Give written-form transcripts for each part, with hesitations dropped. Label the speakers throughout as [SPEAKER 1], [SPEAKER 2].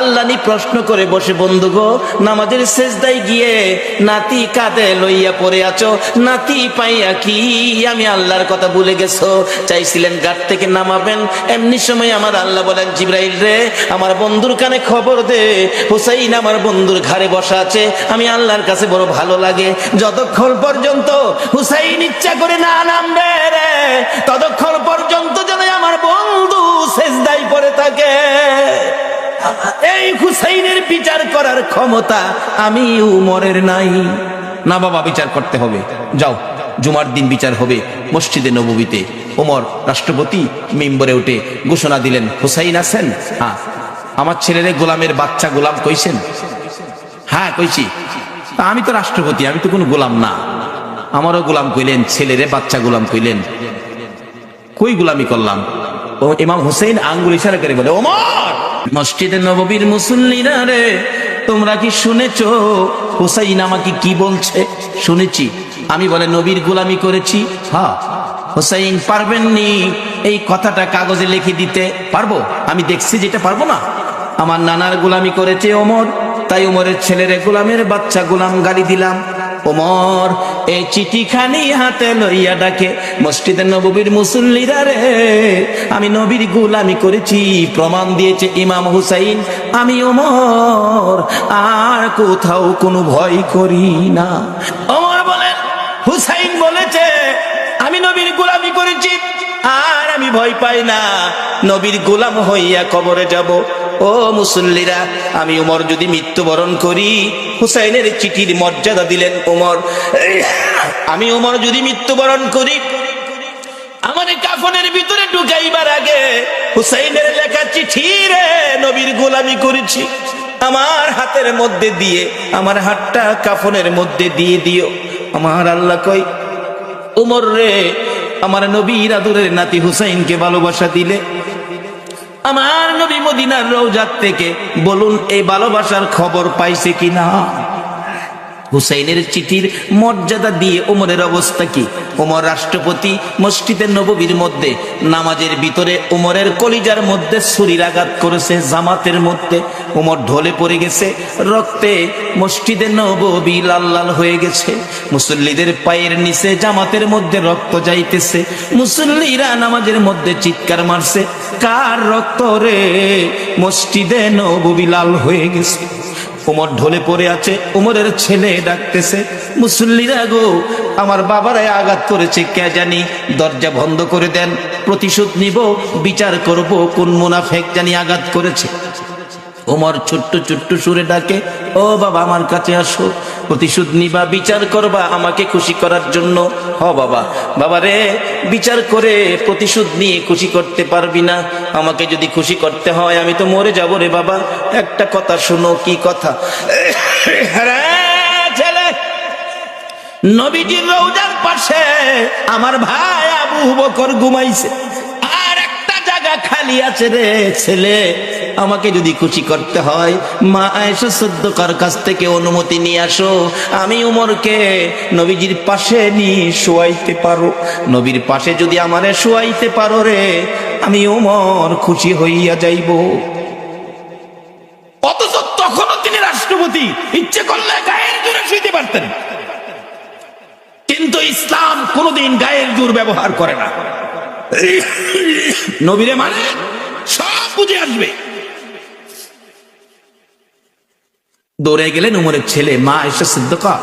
[SPEAKER 1] আল্লাহনি প্রশ্ন করে বসে, বন্ধু গো, নামাজের সেজদায় গিয়ে নাতি কাঁধে লইয়া পড়ে আছো, নাতি পাইয়া কি আমি আল্লাহর কথা ভুলে গেছো? চাইছিলেন ঘাট থেকে নামাবেন, এমনি সময় আমার আল্লাহ বলেন, জিবরাইল রে, আমার বন্ধুর কানে খবর দে, হুসাইন আমার বন্ধুর ঘাড়ে বসা আছে, আমি আল্লাহর কাছে বড় ভালো লাগে, যতক্ষণ পর্যন্ত হুসাইন ইচ্ছা করে না নামবে রে, ততক্ষণ পর্যন্ত যেন আমার বন্ধু সেজদায় পড়ে থাকে। এই হুসাইনের বিচার করার ক্ষমতা আমি উমরের নাই। না বাবা, বিচার করতে হবে, যাও, জুমার দিন বিচার হবে মসজিদে নববীতে। ওমর রাষ্ট্রপতি মিম্বরে উঠে ঘোষণা দিলেন, হুসাইন আছেন? হ্যাঁ। আমার ছেলেরে গোলামের বাচ্চা গোলাম কইছেন? হ্যাঁ কইছি। আমি তো রাষ্ট্রপতি, আমি তো কোনো গোলাম না। আমারও গোলাম কইলেন, ছেলেরে বাচ্চা গোলাম কইলেন, কই গোলামি করলাম? ও ইমাম হুসাইন আঙ্গুল ইশারা করে বলে, ওমর, মসজিদে নববীর মুসল্লিরা রে, তোমরা কি শুনেছো হুসাইন আমাকে কি বলছে? শুনেছি। আমি বলে নবীর গোলামি করেছি? হ্যাঁ। হুসাইন পারবেননি এই কথাটা কাগজে লিখে দিতে? পারবো। আমি দেখছি যেটা পারবো না। আমার নানার গোলামি করেছে ওমর, তাই ওমরের ছেলেরে গোলামের বাচ্চা গোলাম গালি দিলাম। ওমর এই চিঠিখানি হাতে লইয়া ডাকে, মসজিদে নববীর মুসল্লিরা রে, আমি নবীর গোলামি করেছি, প্রমাণ দিয়েছে ইমাম হুসাইন। আমি ওমর আর কোথাও কোনো ভয় করি না। ওমর বলেন, হুসাইন বলেছে আমি নবীর গোলামি করেছি আর আমি ভয় পাই না, নবীর গোলাম হইয়া কবরে যাব। ও মুসল্লিরা, আমি ওমর যদি মৃত্যুবরণ করি, হুসাইনের চিঠির মর্যাদা দিলেন ওমর, আমি ওমর যদি মৃত্যুবরণ করি, আমার কাফনের ভিতরে ঢুকাইবার আগে হুসাইনের লেখা চিঠি রে, নবীর গোলামি করেছি, আমার হাতের মধ্যে দিয়ে, আমার হাতটা কাফনের মধ্যে দিয়ে দিও। আমার আল্লাহ কই, ওমর রে, আমার নবীর আদরের নাতি হুসাইনকে ভালোবাসা দিলে, আমার নবী মদিনার রওজা থেকে বলুন এই ভালোবাসার খবর পাইছে কিনা? হুসাইনের চিঠির মর্যাদা দিয়ে ওমরের অবস্থা কি? ওমর রাষ্ট্রপতি, মসজিদের নববীর মধ্যে নামাজের ভিতরে ওমরের কলিজার মধ্যে ছুরির আঘাত করেছে, জামাতের মধ্যে ওমর ঢলে পড়ে গেছে, রক্তে মসজিদের নববী লাল লাল হয়ে গেছে, মুসল্লিদের পায়ের নিচে জামাতের মধ্যে রক্ত যাইতেছে, মুসল্লিরা নামাজের মধ্যে চিৎকার মারছে, কার রক্ত রে? মসজিদে নববী লাল হয়ে গেছে। ওমর ঢলে পড়ে আছে, ওমরের ছেলে ডাকতেছে, মুসল্লিরা গো, আমার বাবারাই আঘাত করেছে, কে জানি, দরজা বন্ধ করে দেন, প্রতিশোধ নিব, বিচার করব কোন মুনাফেক জানি আঘাত করেছে। ওমর ছোট্ট ছোট্ট সুরে ডাকে, ও বাবা আমার কাছে আসো, প্রতিশোধ নিবা, বিচার করবা আমাকে খুশি করার জন্য। হ বাবা, বাবা রে, বিচার করে প্রতিশোধ নিয়ে খুশি করতে পারবি না, আমাকে যদি খুশি করতে হয় আমি তো মরে যাবো রে বাবা। একটা কথা শোনো। কি কথা? ছেলে, নবীজির রওজার পাশে আমার ভাই আবু বকর ঘুমাইছে, আর একটা জায়গা খালি আছে রে ছেলে, আমাকে যদি খুশি করতে হয় মা আয়েশা সিদ্দিকার কাছ থেকে অনুমতি নিয়ে আসো, আমি উমরকে নবীজির পাশে নিয়ে শোয়াইতে পারো, নবীর পাশে যদি আমারে শোয়াইতে পারো রে, আমি উমর খুশি হইয়া যাইব। অথচ তখনও তিনি রাষ্ট্রপতি, ইচ্ছে করলে গায়ের জোরে শুইতে পারতেন, কিন্তু ইসলাম কোনদিন গায়ের জোর ব্যবহার করে না। নবীরে মানে সব বুঝে আসবে। দৌড়ে গেলেন উমরের ছেলে, মা আয়েশা সিদ্দিকা,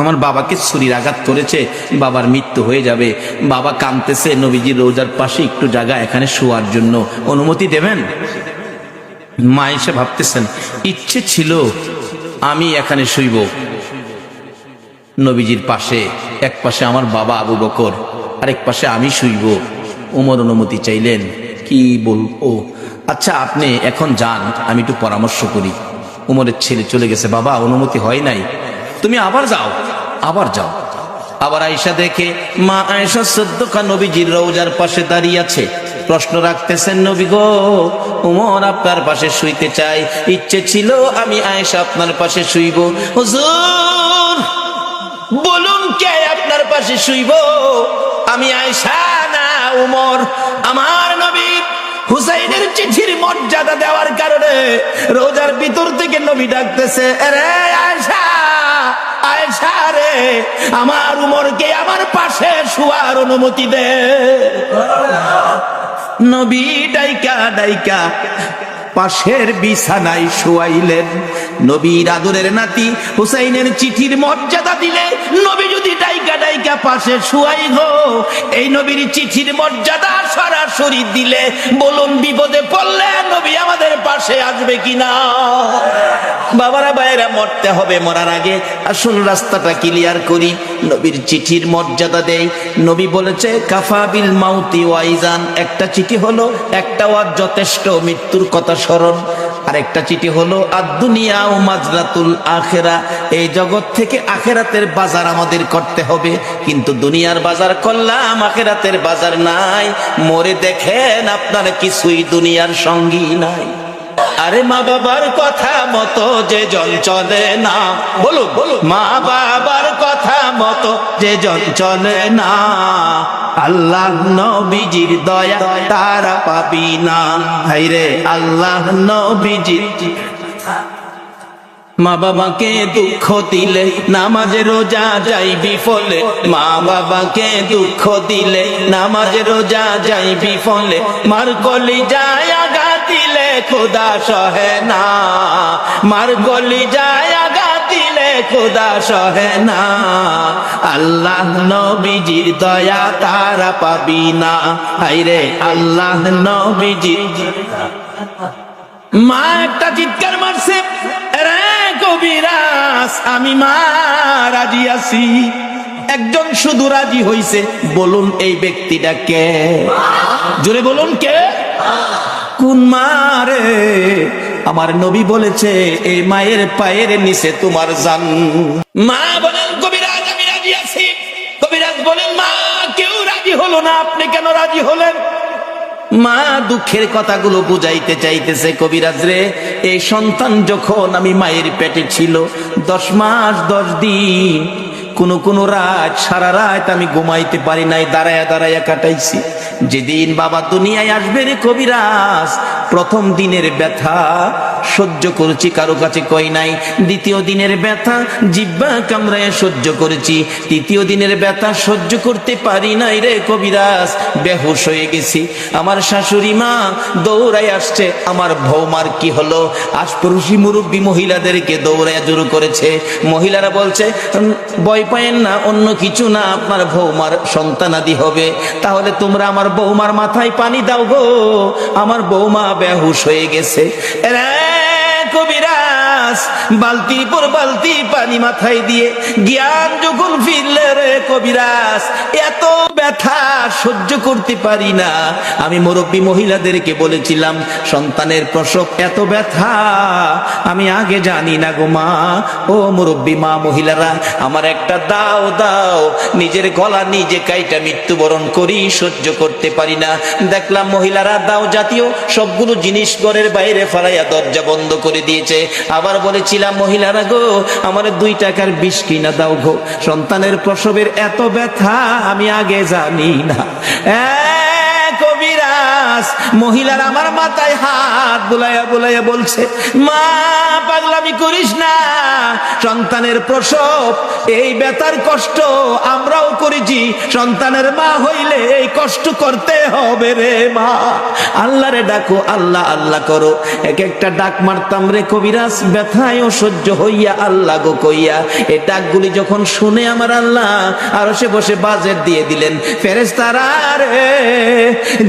[SPEAKER 1] আমার বাবাকে ছুরির আঘাত করেছে, বাবার মৃত্যু হয়ে যাবে, বাবা কাঁদতেছে, নবীজির রওজার পাশে একটু জায়গা এখানে শোয়ার জন্য অনুমতি দেবেন? মা আয়েশা ভাবতেছেন, ইচ্ছে ছিল আমি এখানে শুইব নবীজির পাশে, এক পাশে আমার বাবা আবু বকর, আরেক পাশে আমি শুইব। উমর অনুমতি চাইলেন, কি বলবো? আচ্ছা আপনি এখন যান, আমি একটু পরামর্শ করি। উমরের ছেলে চলে গেছে, বাবা অনুমতি হয় নাই, তুমি আবার যাও, আবার যাও। আবার আয়েশা দেখে মা আয়েশা সিদ্দিকা নবীজির রওজার পাশে দাঁড়িয়ে আছে, প্রশ্ন রাখতেছেন, নবী গো, উমর আপনার পাশে শুইতে চাই, ইচ্ছে ছিল আমি আয়েশা আপনার পাশে শুইব। হুজুর বলুন কে আপনার পাশে শুইব? আমি আয়েশা না উমর? আমার নবী হুসাইনের চিঠির মর্যাদা দেওয়ার কারণে রোজার ভিতর থেকে নবী ডাকতেছে, রে আয়েশা, আয়েশা রে, আমার উমরকে আমার পাশে শোয়ার অনুমতি দে। নবী ডাইকা ডাইকা পাশের বিছানায় শোয়াইলেন। নবীর আদরের নাতি হুসাইনের চিঠির মর্যাদা দিলে নবী যদি ডাইকা ডাইকা পাশে শোয়াই গো, এই নবীর চিঠির মর্যাদা সরাসরি দিলে বলুন বিপদে পড়লে নবী আমাদের পাশে আসবে কিনা? বাবারা ভাইয়েরা, মরতে হবে, মরার আগে আসল রাস্তাটা ক্লিয়ার করি। নবীর চিঠির মর্যাদা দেই। নবী বলেছে কাফা বিল মাউতি ওয়াইজান, একটা চিঠি হলো একটা ওয়াজ যথেষ্ট, মৃত্যুর কথা স্মরণ। আর একটা চিঠি হলো আদ-দুনিয়া ও মাজরাতুল আখিরা, এই জগৎ থেকে আখিরাতের বাজার আমাদের করতে হবে। কিন্তু দুনিয়ার বাজার করলাম, আখিরাতের বাজার নাই। মরে দেখেন আপনার কিছুই দুনিয়ার সঙ্গী নাই। আরে মা বাবার কথা মতো যে জন চলে না, বলুন বলুন, মা বাবার কথা মতো যে জন চলে না, আল্লাহ নবীজির দয়া তারা পাবি না। হায়রে আল্লাহ নবীজির। মা বাবাকে দুঃখ দিলে নামাজে রোজা যাই বিফলে, মা বাবাকে দুঃখ দিলে নামাজে রোজা যাই বিফলে, মার গলি যায় আঘাত দিলে খোদা সহে না, মার গলি যায় আঘাত দিলে খোদা সহে না, আল্লাহ নবীজির দয়া তারা পাবি না। হায়রে আল্লাহ নবীজির। মা একটা চিৎকার মারছে, রে কবিরাজ, আমি মা রাজি আছি। একজন শুধু রাজি হইছে, বলুন এই ব্যক্তিটা কে? জোরে বলুন কে? কোন মা রে? আমার নবী বলেছে এই মায়ের পায়ের নিচে তোমার জান। মা বলেন কবিরাজ আমি রাজি আছি। কবিরাজ বলেন মা কেউ রাজি হলো না, আপনি কেন রাজি হলেন? মা দুঃখের কথাগুলো বুঝাইতে চাইতেছে, কবিরাজ রে, এই সন্তান যখন আমি মায়ের পেটে ছিল 10 মাস 10 দিন, কোন রাত সারা রাত আমি ঘুমাইতে পারি নাই, দাঁড়ায়া দাঁড়ায়া কাটাইছি। যেদিন বাবা দুনিয়ায় আসবে রে কবিরাজ, প্রথম দিনের ব্যথা সহ্য করেছি, কারো কাছে কই নাই। দ্বিতীয় দিনের ব্যথা জিহ্বা কামড়ায় সহ্য করেছি। তৃতীয় দিনের ব্যথা সহ্য করতে পারি নাই রে কবিরাজ, বেহুশ হয়ে গেছি। আমার শাশুড়ি মা দৌড়ায় আসছে, আমার বৌমার কি হলো? আশপাশি মুরব্বী মহিলাদেরকে দৌড়ায় জোর করেছে। মহিলারা বলছে ভয় পায়েন না, অন্য কিছু না, আপনার বৌমার সন্তানাদি হবে। তাহলে তোমরা আমার বৌমার মাথায় পানি দাও গো, আমার বৌমা বেহুশ হয়ে গেছে। কবিরাজ বালতির পর বালতি পানি মাথায় দিয়ে জ্ঞান যখন ফিরলে রে কবিরাজ, এত ব্যথা সহ্য করতে পারি না। আমি মুরব্বী মহিলাদেরকে বলেছিলাম সন্তানের প্রসব এত ব্যথা আমি আগে জানি না গো মা। ও মুরব্বী মা মহিলারা, আমার একটা দাও দাও, নিজের গলা নিজে কাইটা মৃত্যুবরণ করি, সহ্য করতে পারি না। দেখলাম মহিলারা দাও জাতীয় সবগুলো জিনিস ঘরের বাইরে ফেলাইয়া দরজা বন্ধ করে দিয়েছে। আবার বলেছিলাম মহিলারা গো, আমার 2 টাকার বিষ কিনা দাও গো, সন্তানের প্রসবের এত ব্যথা আমি আগে জানি না। কবিরাজ মহিলার আমার মাথায় হাত বুলাইয়া বুলাইয়া বলছে মা পাগলামি করিস না, সন্তানের প্রসব এই ব্যথার কষ্ট আমরাও করেছি, সন্তানের মা হইলে এই কষ্ট করতে হবে রে মা। আল্লাহরে ডাকো, আল্লাহ আল্লাহ করো। এক একটা ডাক মারতাম রে কবিরাজ, ব্যথায়ও সহ্য হইয়া আল্লাহ গো কইয়া। এই ডাকগুলি যখন শুনে আমার আল্লাহ আরশে বসে বাজেট দিয়ে দিলেন। ফেরেশতারা রে,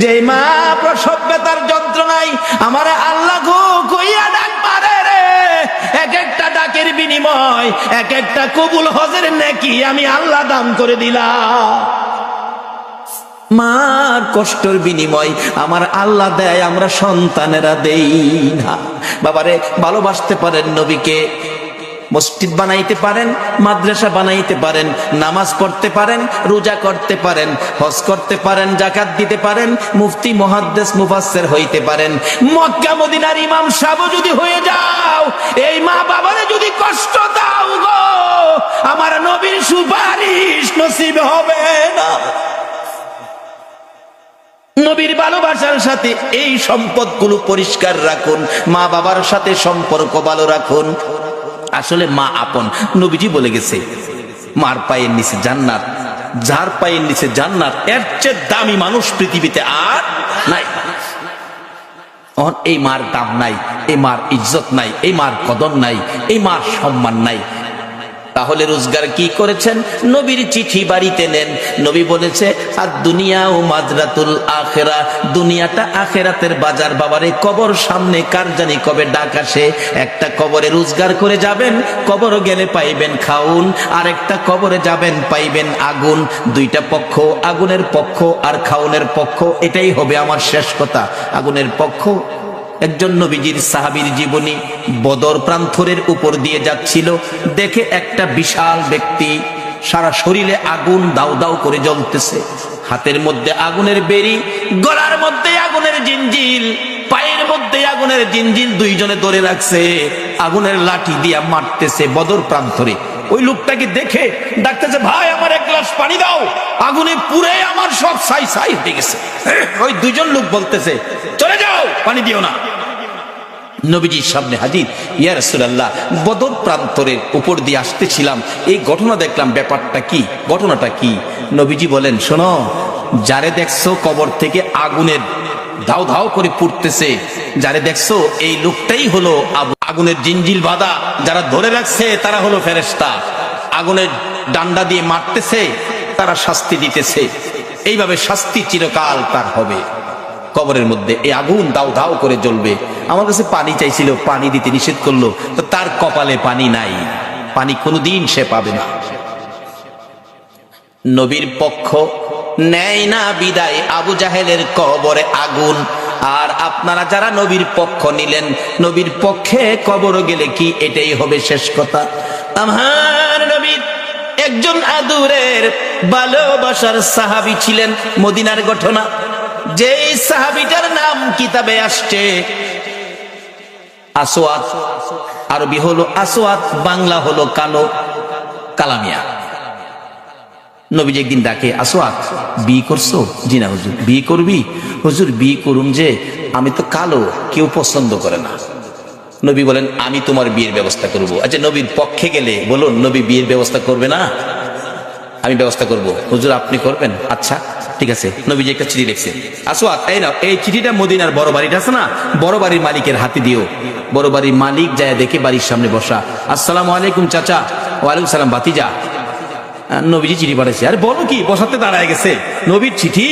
[SPEAKER 1] যে মা প্রসব ব্যথার যন্ত্রণায় আমার আল্লাহ গো কইয়া ডাক মারে রে, এক একটা ডাকের বিনিময় এক একটা কবুল হজের নেকি আমি আল্লাহ দান করে দিলাম। মার কষ্টের বিনিময় আমার আল্লাহ দেয়, আমরা সন্তানেরা দেই না। বাবারে ভালোবাসতে পারেন নবীকে, মসজিদ বানাইতে পারেন, মাদ্রাসা বানাইতে পারেন, নামাজ পড়তে পারেন, রোজা করতে পারেন, হজ করতে পারেন, যাকাত দিতে পারেন, মুফতি মুহাদ্দিস মুফাসসির হইতে পারেন, মক্কা মদিনার ইমাম সাহেব যদি হয়ে যাও, এই মা বাবারে যদি কষ্ট দাও গো, আমার নবীর সুপারিশ নসিব হবে না। নবীর ভালোবাসার সাথে এই সম্পদগুলো পরিষ্কার রাখুন, মা বাবার সাথে সম্পর্ক ভালো রাখুন। আসলে মা আপন, নবীজি বলে গেছে মার পায়ের নিচে জান্নাত, যার পায়ের নিচে জান্নাত এর চেয়ে দামি মানুষ পৃথিবীতে আর নাই। এই মার দাম নাই, এই মার ইজ্জত নাই, এই মার কদর নাই, এই মার সম্মান নাই। তাহলে রোজগার কি করেছেন? নবীর চিঠি বাড়িতে নেন। নবী বলেছে আর দুনিয়া ও মাজরাতুল আখেরা, দুনিয়াটা আখেরাতের বাজার। বাবারে কবর সামনে, কার জানি কবে ডাক আসে। একটা কবরে রোজগার করে যাবেন, কবর গেলে পাইবেন খাউন, আর একটা কবরে যাবেন পাইবেন আগুন। দুইটা পক্ষ, আগুনের পক্ষ আর খাউনের পক্ষ। এটাই হবে আমার শেষ কথা। আগুনের পক্ষ একজন নবীজির সাহাবীর জীবনী, বদর প্রান্তরের উপর দিয়ে যাচ্ছিল, দেখে একটা বিশাল ব্যক্তি, সারা শরীরে আগুন দাউ দাউ করে জ্বলতেছে, হাতের মধ্যে আগুনের বেরি, গলার মধ্যে আগুনের জিঞ্জিল, পায়ের মধ্যে আগুনের জিঞ্জিল, দুইজনে ধরে রাখছে, আগুনের লাঠি দিয়া মারতেছে বদর প্রান্তরে। ওই লোকটাকে দেখে ডাকতেছে, ভাই আমার এক গ্লাস পানি দাও, আগুনে পুড়ে আমার সব ছাই ছাই হয়ে গেছে। ওই দুইজন লোক বলতেছে, চলে যাও, পানি দিও না। নবীজির সামনে হাজির, ইয়া রাসূলুল্লাহ, বদর প্রান্তরের উপর দিয়ে আসতেছিলাম, এই ঘটনা দেখলাম, ব্যাপারটা কি, ঘটনাটা কি? নবীজি বলেন, শোনো, যারে দেখছো কবর থেকে আগুনের ধাও ধাও করে পুড়তেছে, যারে দেখছো এই লোকটাই হলো আগুনের জিঞ্জিল বাঁধা, যারা ধরে রাখছে তারা হলো ফেরেশতা, আগুনের ডান্ডা দিয়ে মারতেছে, তারা শাস্তি দিতেছে। এইভাবে শাস্তি চিরকাল তার হবে কবরের মধ্যে। এই আগুন দাউ দাউ করে জ্বলবে। আমার কাছে পানি চাইছিল, পানি দিতে নিষেধ করলো, তো তার কপালে পানি নাই, পানি কোনোদিন সে পাবে না। নবীর পক্ষ নেয় না বিদায়, আবু জাহেলের কবরে আগুন। আর আপনারা যারা নবীর পক্ষ নিলেন, নবীর পক্ষে কবর গেলে কি এটাই হবে শেষ কথা? আমার নবীর একজন আদুরের ভালোবাসার সাহাবী ছিলেন। মদিনার ঘটনা, যেই সাহাবীটার নাম কিতাবে আসছে আসওয়াদ, আরবি হলো আসওয়াদ, বাংলা হলো কালো, কালামিয়া। নবীজি একদিন ডাকে, আসওয়াদ বিয়ে করছো? জি না হুজুর। বিয়ে করবি? হুজুর বিয়ে করুম, যে আমি তো কালো, কেউ পছন্দ করে না। নবী বলেন, আমি তোমার বিয়ের ব্যবস্থা করব। আচ্ছা, নবীর পক্ষে গেলে বলুন, নবী বিয়ের ব্যবস্থা করবে না? আমি ব্যবস্থা করব। হুজুর আপনি করবেন? আচ্ছা ঠিক আছে। নবীজি একটা চিঠি লিখছে, আসওয়াদ এই নাও, এই চিঠিটা মদিনার বড় বাড়িটা আছে না, বড় বাড়ির মালিকের হাতে দিও। বড় বাড়ির মালিক যায় দেখে বাড়ির সামনে বসা, আসসালামু আলাইকুম চাচা। ওয়ালাইকুম সালাম ভাতিজা। নবীজি চিঠি পাঠাইছে। আরে বলো কি, বসাতে দাঁড়ায় গেছে। নবীর চিঠি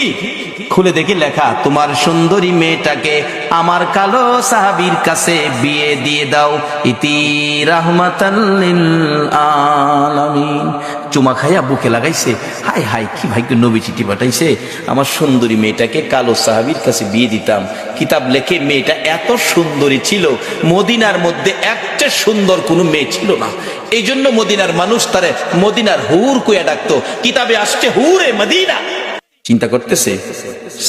[SPEAKER 1] খুলে দেখি লেখা, তোমার সুন্দরী মেয়েটাকে আমার কালো সাহাবীর কাছে বিয়ে দিয়ে দাও, ইতি রাহমাতাল লিল আলামিন। চুমা খাইয়া বুকে লাগাইছে, হাই হাই কি ভাগ্য, নবী চিঠি পাঠাইছে, আমার সুন্দরী মেয়েটাকে কালো সাহাবীর কাছে বিয়ে দিতাম। কিতাব লেখে মেয়েটা এত সুন্দরী ছিল, মদিনার মধ্যে একটা সুন্দর কোনো মেয়ে ছিল না। এই জন্য মদিনার মানুষ তারে মদিনার হুর কইয়া ডাকতো। কিতাবে আসছে হুরে মদিনা। চিন্তা করতেছে,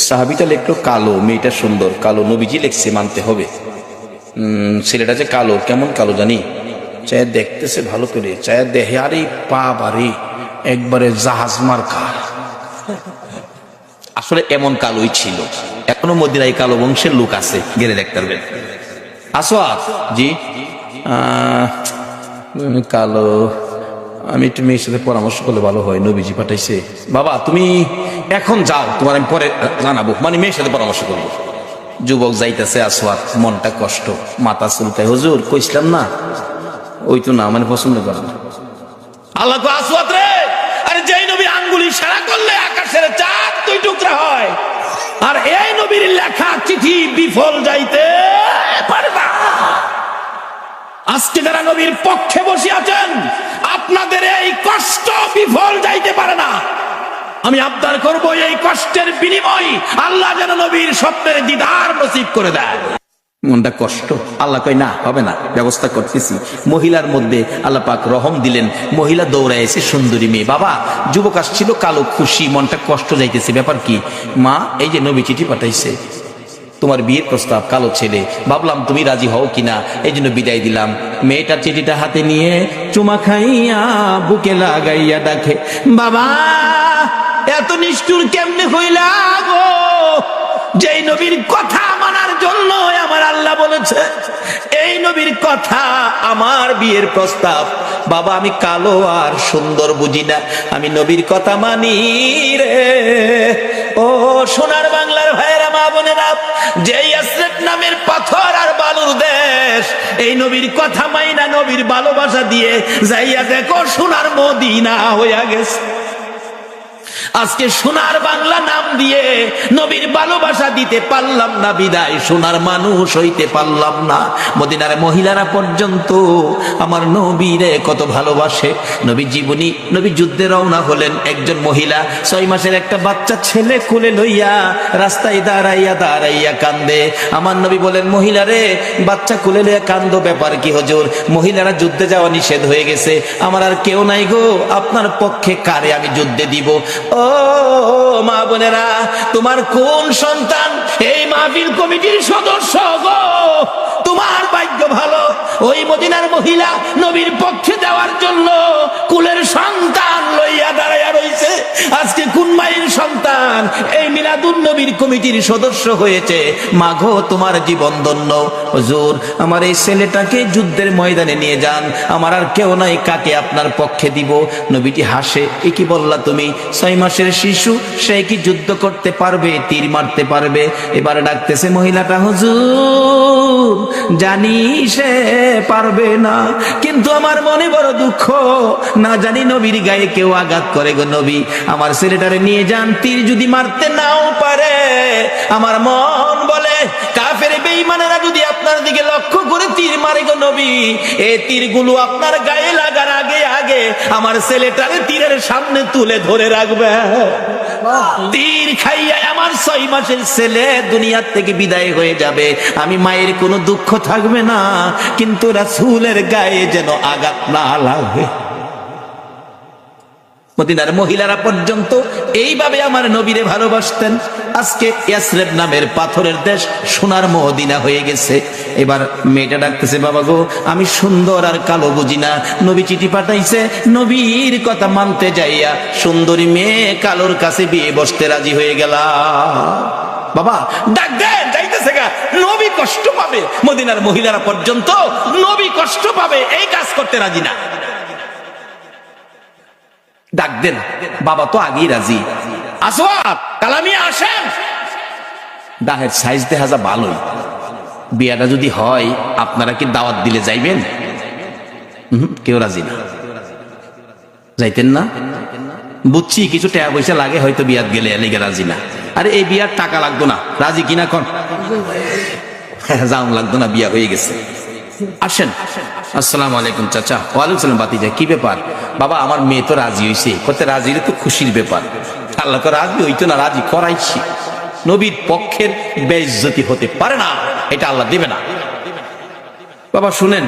[SPEAKER 1] সাহাবীটা লেখলো কালো, মেয়েটা সুন্দর, কালো। নবীজি লেখছে, মানতে হবে। ছেলেটা যে কালো, কেমন কালো জানি, চায় দেখতেছে ভালো করে, চায় দেখে, আরে পা বাড়ি একবারে জাহাজ মার্কা। আসলে এমন কালোই ছিল। এখনো মদিনায় কালো বংশের লোক আছে, গেলে দেখতে পারবেন। আসওয়াদ জি, কালো, আমি একটু মেয়ের সাথে পরামর্শ করলে ভালো হয়, নবীজি পাঠাইছে। বাবা তুমি এখন যাও, তোমার আমি পরে জানাবো, মানে মেয়ের সাথে পরামর্শ করবো। যুবক যাইতেছে, আসওয়াদ মনটা কষ্ট, মাথা চুলকায়, হুজুর কইছিলাম না, ওই তো না, মানে পছন্দ করে না। আল্লাহ তো আসওয়াদ রে, আরে যেই নবী আঙ্গুলি ইশারা করলে আকাশের চাঁদ দুই টুকরা হয়, আর এই নবীর লেখা চিঠি বিফল যাইতে পারে না। আজকে যারা নবীর পক্ষে বসে আছেন, আপনাদের এই কষ্ট বিফল যাইতে পারে না। আমি আবদার করব, এই কষ্টের বিনিময় আল্লাহ যেন নবীর স্বপ্নের দিদার নসিব করে দেয়। মনটা কষ্ট, আল্লাহ কয় না, হবে না, ব্যবস্থা করতেছি। মহিলার মধ্যে আল্লাহ পাক রহম দিলেন, মহিলা দৌড়ায় এসে সুন্দরী মেয়ে। বাবা যুবক আসছিল কালো, খুশি, মনটা কষ্ট যাইতেছে, ব্যাপার কি? মা এই যে নবী চিঠি পাঠাইছে, তোমার বিয়ের প্রস্তাব, কালো ছেলে, ভাবলাম তুমি রাজি হও কিনা, এই জন্য বিদায় দিলাম। মেয়েটার চিঠিটা হাতে নিয়ে চুমা খাইয়া বুকে লাগাইয়া ডাকে, বাবা এত নিষ্ঠুর কেমনে হইলা গো, যেই নবীর কথা মানার জন্য আমার আল্লাহ বলেছে, এই নবীর কথা আমার বিয়ের প্রস্তাব। বাবা আমি কালো আর সুন্দর বুঝি না, আমি নবীর কথা মানি রে। ও সোনার বাংলার ভাইয়েরা, মা বোনেরা, যে ইয়াসরিব নামের পাথর আর বালুর দেশ, এই নবীর কথা মাইনা নবীর ভালোবাসা দিয়ে যাইয়া দেখো সোনার মদিনা হইয়া গেছে। আজকে সোনার বাংলা নাম দিয়ে নবীর ভালোবাসা দিতে পারলাম না বিদায় সোনার মানুষ হইতে পারলাম না। মদিনার মহিলারা পর্যন্ত আমার নবীরে কত ভালোবাসে। নবী জীবনী, নবী যুদ্ধে রওনা হলেন, একজন মহিলা 6 মাসের একটা বাচ্চা ছেলে কোলে লইয়া রাস্তায় দাঁড়াইয়া দাঁড়াইয়া কান্দে। আমার নবী বলেন, মহিলা রে, বাচ্চা কোলে লইয়া কান্দো, ব্যাপার কি হুজুর? মহিলারা যুদ্ধে যাওয়া নিষেধ হয়ে গেছে, আমার আর কেউ নাই গো, আপনার পক্ষে কারে আমি যুদ্ধে দিব? ও মা বোনেরা, তোমার কোন সন্তান এই মাহফিল কমিটির সদস্য গো? তোমার ভাগ্য ভালো, ওই মদিনার মহিলা নবীর পক্ষে যাওয়ার জন্য কুলের সন্তান লইয়া দাঁড়াইয়া রইছে। আজকে কোন মায়ের সন্তান এই মিলাদুন নবীর কমিটির সদস্য হয়েছে? মাগো তোমার জীবন ধন্য। হুজুর আমার এই ছেলেটাকে যুদ্ধের ময়দানে নিয়ে যান, আমার আর কেউ নাই, কাকে আপনার পক্ষে দিব? নবীটি হাসে, এ কি বললা তুমি? 6 মাসের শিশু, সে কি যুদ্ধ করতে পারবে, তীর মারতে পারবে? এবার ডাকতেছে মহিলাটা, হুজুর জানি সে পারবে না, কিন্তু আমার মনে বড় দুঃখ, না জানি নবীর গায়ে কেউ আঘাত করে গো নবী, আমার ছেলেটারে নিয়ে যান, তীর যদি মারতে নাও পারে, আমার মন বলে কাফের বেঈমানেরা যদি আপনার দিকে লক্ষ্য করে তীর মারে গো নবী, এই তীরগুলো আপনার গায়ে লাগার আগে আগে আমার ছেলেটারে তীরের সামনে তুলে ধরে রাখবে। তীর খাইয়া আমার 6 মাসের ছেলে দুনিয়ার থেকে বিদায় হয়ে যাবে, আমি মায়ের কোনো দুঃখ থাকবে না, কিন্তু রাসূলের গায়ে যেন আঘাত না লাগে। মদিনার মহিলারা পর্যন্ত এইভাবে আমার নবীরে ভালোবাসতেন। আজকে ইয়াসরিব নামের পাথরের দেশ সোনার মদিনা হয়ে গেছে। এবার মেয়েটা ডাকতেছে, বাবা গো আমি সুন্দর আর কালো বুঝি না, নবী চিঠি পাঠাইছে, নবীর কথা মানতে যাইয়া সুন্দরী মেয়ে কালোর কাছে বিয়ে বসতে রাজি হয়ে গেল। বাবা ডাক দেন, যাইতেছে গা, নবী কষ্ট পাবে। মদিনার মহিলারা পর্যন্ত নবী কষ্ট পাবে এই কাজ করতে রাজি না। ডাক দেন, বাবা তো আগেই রাজি। আসওয়াদ কালামিয়া আসেন, দাহের সাইজ দেখা যা ভালোই, বিয়াটা যদি হয় আপনারা কি দাওয়াত দিলে যাইবেন? কেউ রাজি না, যাইতেন না? বুঝছি কিছু টাকা পয়সা লাগে হয়তো বিয়াত গেলে, এলিগে রাজি না। আরে এই বিয়ার টাকা লাগতো না, রাজি কিনা কোন? যাও লাগতো না, বিয়া হয়ে গেছে। আসেন। আসসালামু আলাইকুম চাচা। ওয়ালাইকুম সালাম বাতিজা, কি ব্যাপার? বাবা আমার মেয়ে তো রাজি হয়েছে। করতে রাজি হলে তো খুশির ব্যাপার, আল্লাহ তো রাজি হইতো না, রাজি করাইছি। নবীর পক্ষের বেইজ্জতি হতে পারে না, এটা আল্লাহ দিবে না। বাবা শুনেন,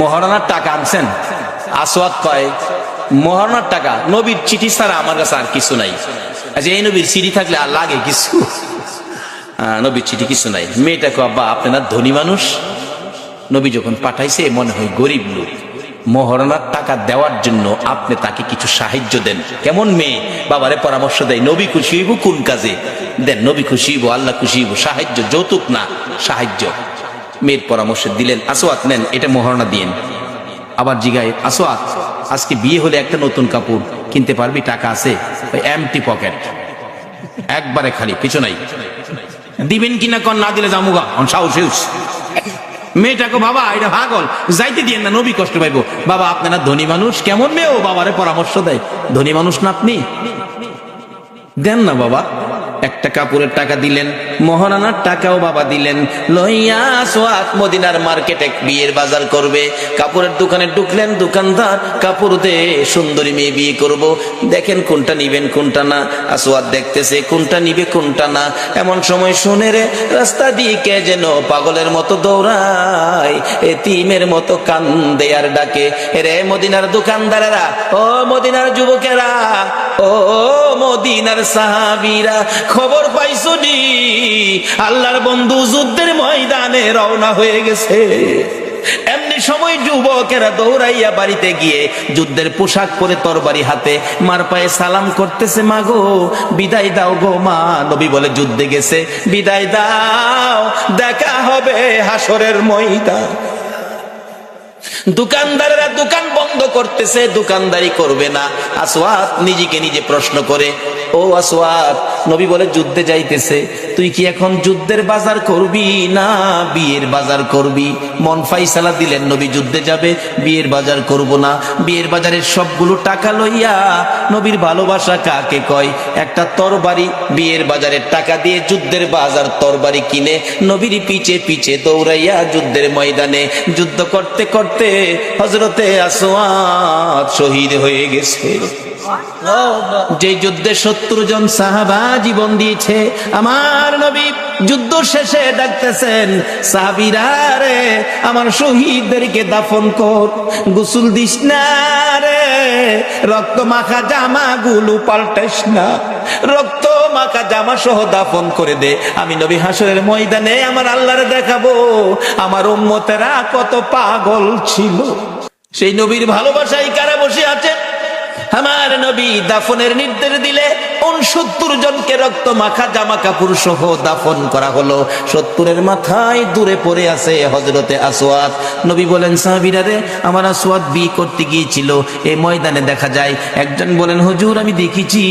[SPEAKER 1] মহারণার টাকা আনছেন? আসওয়াদ কয়, মহারণার টাকা? নবীর চিঠি ছাড়া আমার কাছে আর কিছু নাই। আচ্ছা এই নবীর চিঠি থাকলে আর লাগে কিছু? নবীর চিঠি কিছু নাই। মেয়েটা কয়, আব্বা আপনি না ধনী মানুষ, নবী যখন পাঠাইছে মনে হয় গরিব লোক, মহারণার টাকা দেওয়ার জন্য আপনি তাকে কিছু সাহায্য দেন। কেমন মেয়ে, বাবারে পরামর্শ দেয়, নবী খুশি হইব কোন কাজে দেন, নবী খুশি হইব, আল্লাহ খুশি হইব, সাহায্য, যৌতুক না সাহায্য। মেয়ের পরামর্শ দিলেন, আসওয়াদ নেন এটা মহারণা দিয়েন। আবার জিগায়, আসওয়াদ আজকে বিয়ে হলে একটা নতুন কাপড় কিনতে পারবি, টাকা আছে? এমটি পকেট, একবারে খালি, কিছু নাই। দিবেন কিনা কন? না দিলে জামুগা সাহস। মেয়েটাকে, বাবা এটা পাগল, যাইতে দিয়ে না, নবী কষ্ট পাইবো। বাবা আপনি না ধনী মানুষ? কেমন মেয়ে ও বাবারে পরামর্শ দেয়, ধনী মানুষ না আপনি, দেন না বাবা। একটা কাপড়ের টাকা দিলেন, মহারানার টাকাও বাবা দিলেন। লইয়া আসওয়াদ মদিনার মার্কেটে বিয়ের বাজার করবে। কাপড়ের দোকানে ঢুকলেন, দোকানদার কাপড় দে, সুন্দরী মেয়ে বিয়ে করব, দেখেন কোনটা নিবেন কোনটা না। আসওয়াদ দেখতেছে কোনটা নিবে কোনটা না। এমন সময় শুনে রে রাস্তা দিয়ে কে যেন পাগলের মতো দৌড়ায়, এতিমের মতো কান্দে আর ডাকে, রে মদিনার দোকানদারেরা, ও মদিনার যুবকেরা, ও মদিনার সাহাবীরা, খবর পাইছো নি আল্লাহর বন্ধু যুদ্ধের ময়দানে রওনা হয়ে গেছে। এমনি সেই সময় যুবকেরা দৌড়াইয়া বাড়িতে গিয়ে যুদ্ধের পোশাক পরে তরবারি হাতে মার পায়ে সালাম করতেছে, মা গো বিদায় দাও গো মা। নবী বলে যুদ্ধে গেছে, বিদায় দাও, দেখা হবে হাসরের ময়দান। দোকানদারেরা দোকান বন্ধ করতেছে, দোকানদারি করবে না। আসওয়াদ নিজেকে নিজে প্রশ্ন করে, ও আসওয়াদ, নবী বলে যুদ্ধে যাইতেছে, তুই কি এখন যুদ্ধের বাজার করবি না বিয়ের বাজার করবি? মন ফাইসালা দিলেন, নবী যুদ্ধে যাবে, বিয়ের বাজার করব না। বিয়ের বাজারের সবগুলো টাকা লইয়া, নবীর ভালোবাসা কাকে কয়, একটা তরবারি বিয়ের বাজারের টাকা দিয়ে যুদ্ধের বাজার তরবারি কিনে নবীর পিছে পিছে দৌড়াইয়া যুদ্ধের ময়দানে যুদ্ধ করতে করতে হযরতে আসওয়াদ শহীদ হয়ে গেছে। যে যুদ্ধে 70 জন সাহাবা জীবন দিয়েছে, আমার নবী যুদ্ধ শেষে ডাকতেছেন, সাহাবীরা রে আমার শহীদদেরকে দাফন কর, গোসল দিস না রে, রক্ত মাখা জামা গুলো পাল্টাইস না, রক্ত মাখা জামা সহ দাফন করে দে। আমি নবী হাসরের ময়দানে আমার আল্লাহরে দেখাবো আমার উম্মতেরা কত পাগল ছিল। সেই নবীর ভালোবাসায় কারা বসে আছে? আমার নবী দাফনের নির্দেশ দিলে 69 জনকে রক্ত মাখা জামা কাপড় সহ দাফন করা হলো। 70-এর মাথায় দূরে পড়ে আছে হযরতে আসওয়াদ। নবী বলেন, সাহাবীরা রে আমার আসওয়াদ বিয়ে করতে গিয়েছিল, এই ময়দানে দেখা যায়। একজন বলেন, হুজুর আমি দেখেছি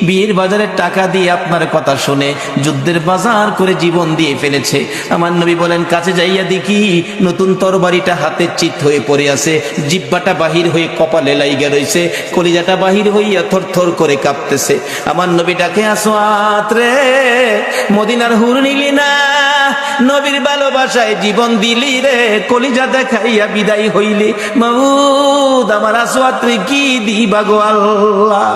[SPEAKER 1] বিয়ের বাজারের টাকা দিয়ে আপনার কথা শুনে যুদ্ধের বাজার করে জীবন দিয়ে ফেলেছে। আমার নবী বলেন, কাছে যাইয়া দেখি নতুন তরবারিটা হাতের চিত হয়ে পড়ে আছে, জিহ্বাটা বাহির হয়ে কপালে লাইগা রইছে, কলিজাটা বাহির হইয়া থরথর করে কাঁপতেছে। আমার নবী ডাকে, আসওয়াদ রে মদিনার হুর নিলি না, নবীর ভালোবাসায় জীবন দিলি রে, কলিজা দেখাইয়া বিদায় হইলি, মাউদ আমার আসওয়াদ রে কি দিবা গো আল্লাহ।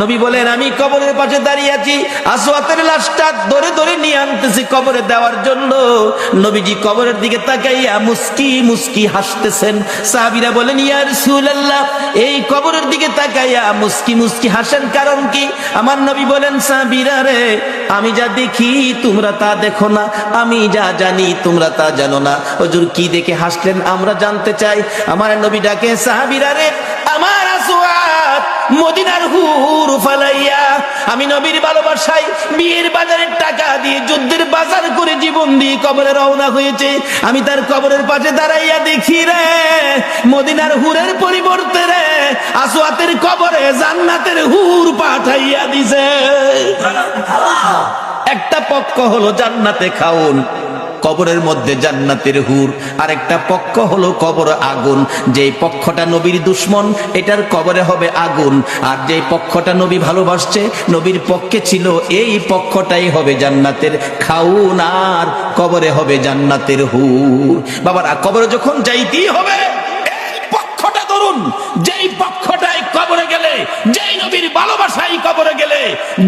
[SPEAKER 1] নবী বলেন, আমি কবরের পাশে দাঁড়িয়ে আছি, আসওয়াদের লাশটা ধরে ধরে নিয়ে আনতেছি কবরে দেওয়ার জন্য। নবীজি কবরের দিকে তাকাইয়া মুস্কি মুস্কি হাসতেছেন। সাহাবীরা বলেন, ইয়া রাসূলুল্লাহ এই কবরের দিকে তাকাইয়া মুস্কি মুস্কি হাসেন কারণ কি? আমার নবী বলেন, সাহাবীরা রে আমি যা দেখি তোমরা তা দেখো না, আমি যা জানি তোমরা তা জানো না। হুজুর কি দেখে হাসলেন আমরা জানতে চাই। আমার নবী ডাকে, সাহাবীরা রে আমার আসওয়াদ মদিনার হুর ফালাইয়া আমি নবীর ভালোবাসায় বিয়ের বাজারের টাকা দিয়ে যুদ্ধের বাজার করে জীবন দিয়ে কবরে রওনা হয়েছে। আমি তার কবরের পাশে দাঁড়াইয়া দেখি রে মদিনার হুরের পরিবর্তে রে আসওয়াতের কবরে জান্নাতের হুর পাঠাইয়া দিছে। একটা পক্ষ হলো জান্নাতে খাউন, কবরের মধ্যে জান্নাতের হুর, আর একটা পক্ষ হলো কবর আগুন। যেই পক্ষটা নবীর দুশ্মন এটার কবরে হবে আগুন, আর যেই পক্ষটা নবী ভালোবাসছে নবীর পক্ষে ছিল এই পক্ষটাই হবে জান্নাতের খাউন, আর কবরে হবে জান্নাতের হুর। বাবারা কবরে যখন যাইতেই হবে এই পক্ষটা ধরুন, যেই পক্ষটাই কবরে গেলে, যেই নবীর ভালোবাসাই কবরে গেলে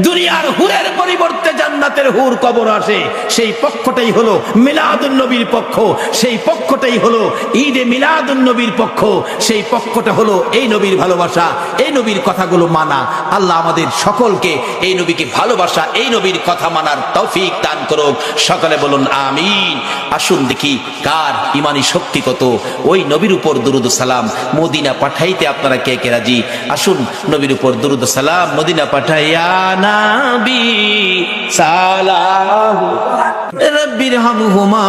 [SPEAKER 1] দুনিয়ার হুরের পরিবর্তে জান্নাতের হুর কবর আসে, সেই পক্ষটাই হলো মিলাদুন নবীর পক্ষ, সেই পক্ষটাই হলো ঈদে মিলাদুন নবীর পক্ষ, সেই পক্ষটা হলো এই নবীর ভালোবাসা, এই নবীর কথাগুলো মানা। আল্লাহ আমাদের সকলকে এই নবীকে ভালোবাসা, এই নবীর কথা মানার তৌফিক দান করুক। সকলে বলুন আমিন। আসুন দেখি কার ইমানি শক্তি কত। ওই নবীর উপর দুরূদ ও সালাম মদিনা পাঠাইতে আপনারা কে কে রাজি? আসুন নবীর উপর দুরূদ ও সালাম মদিনা পাঠাইয়া নবী সালাম রব্বির হামহুমা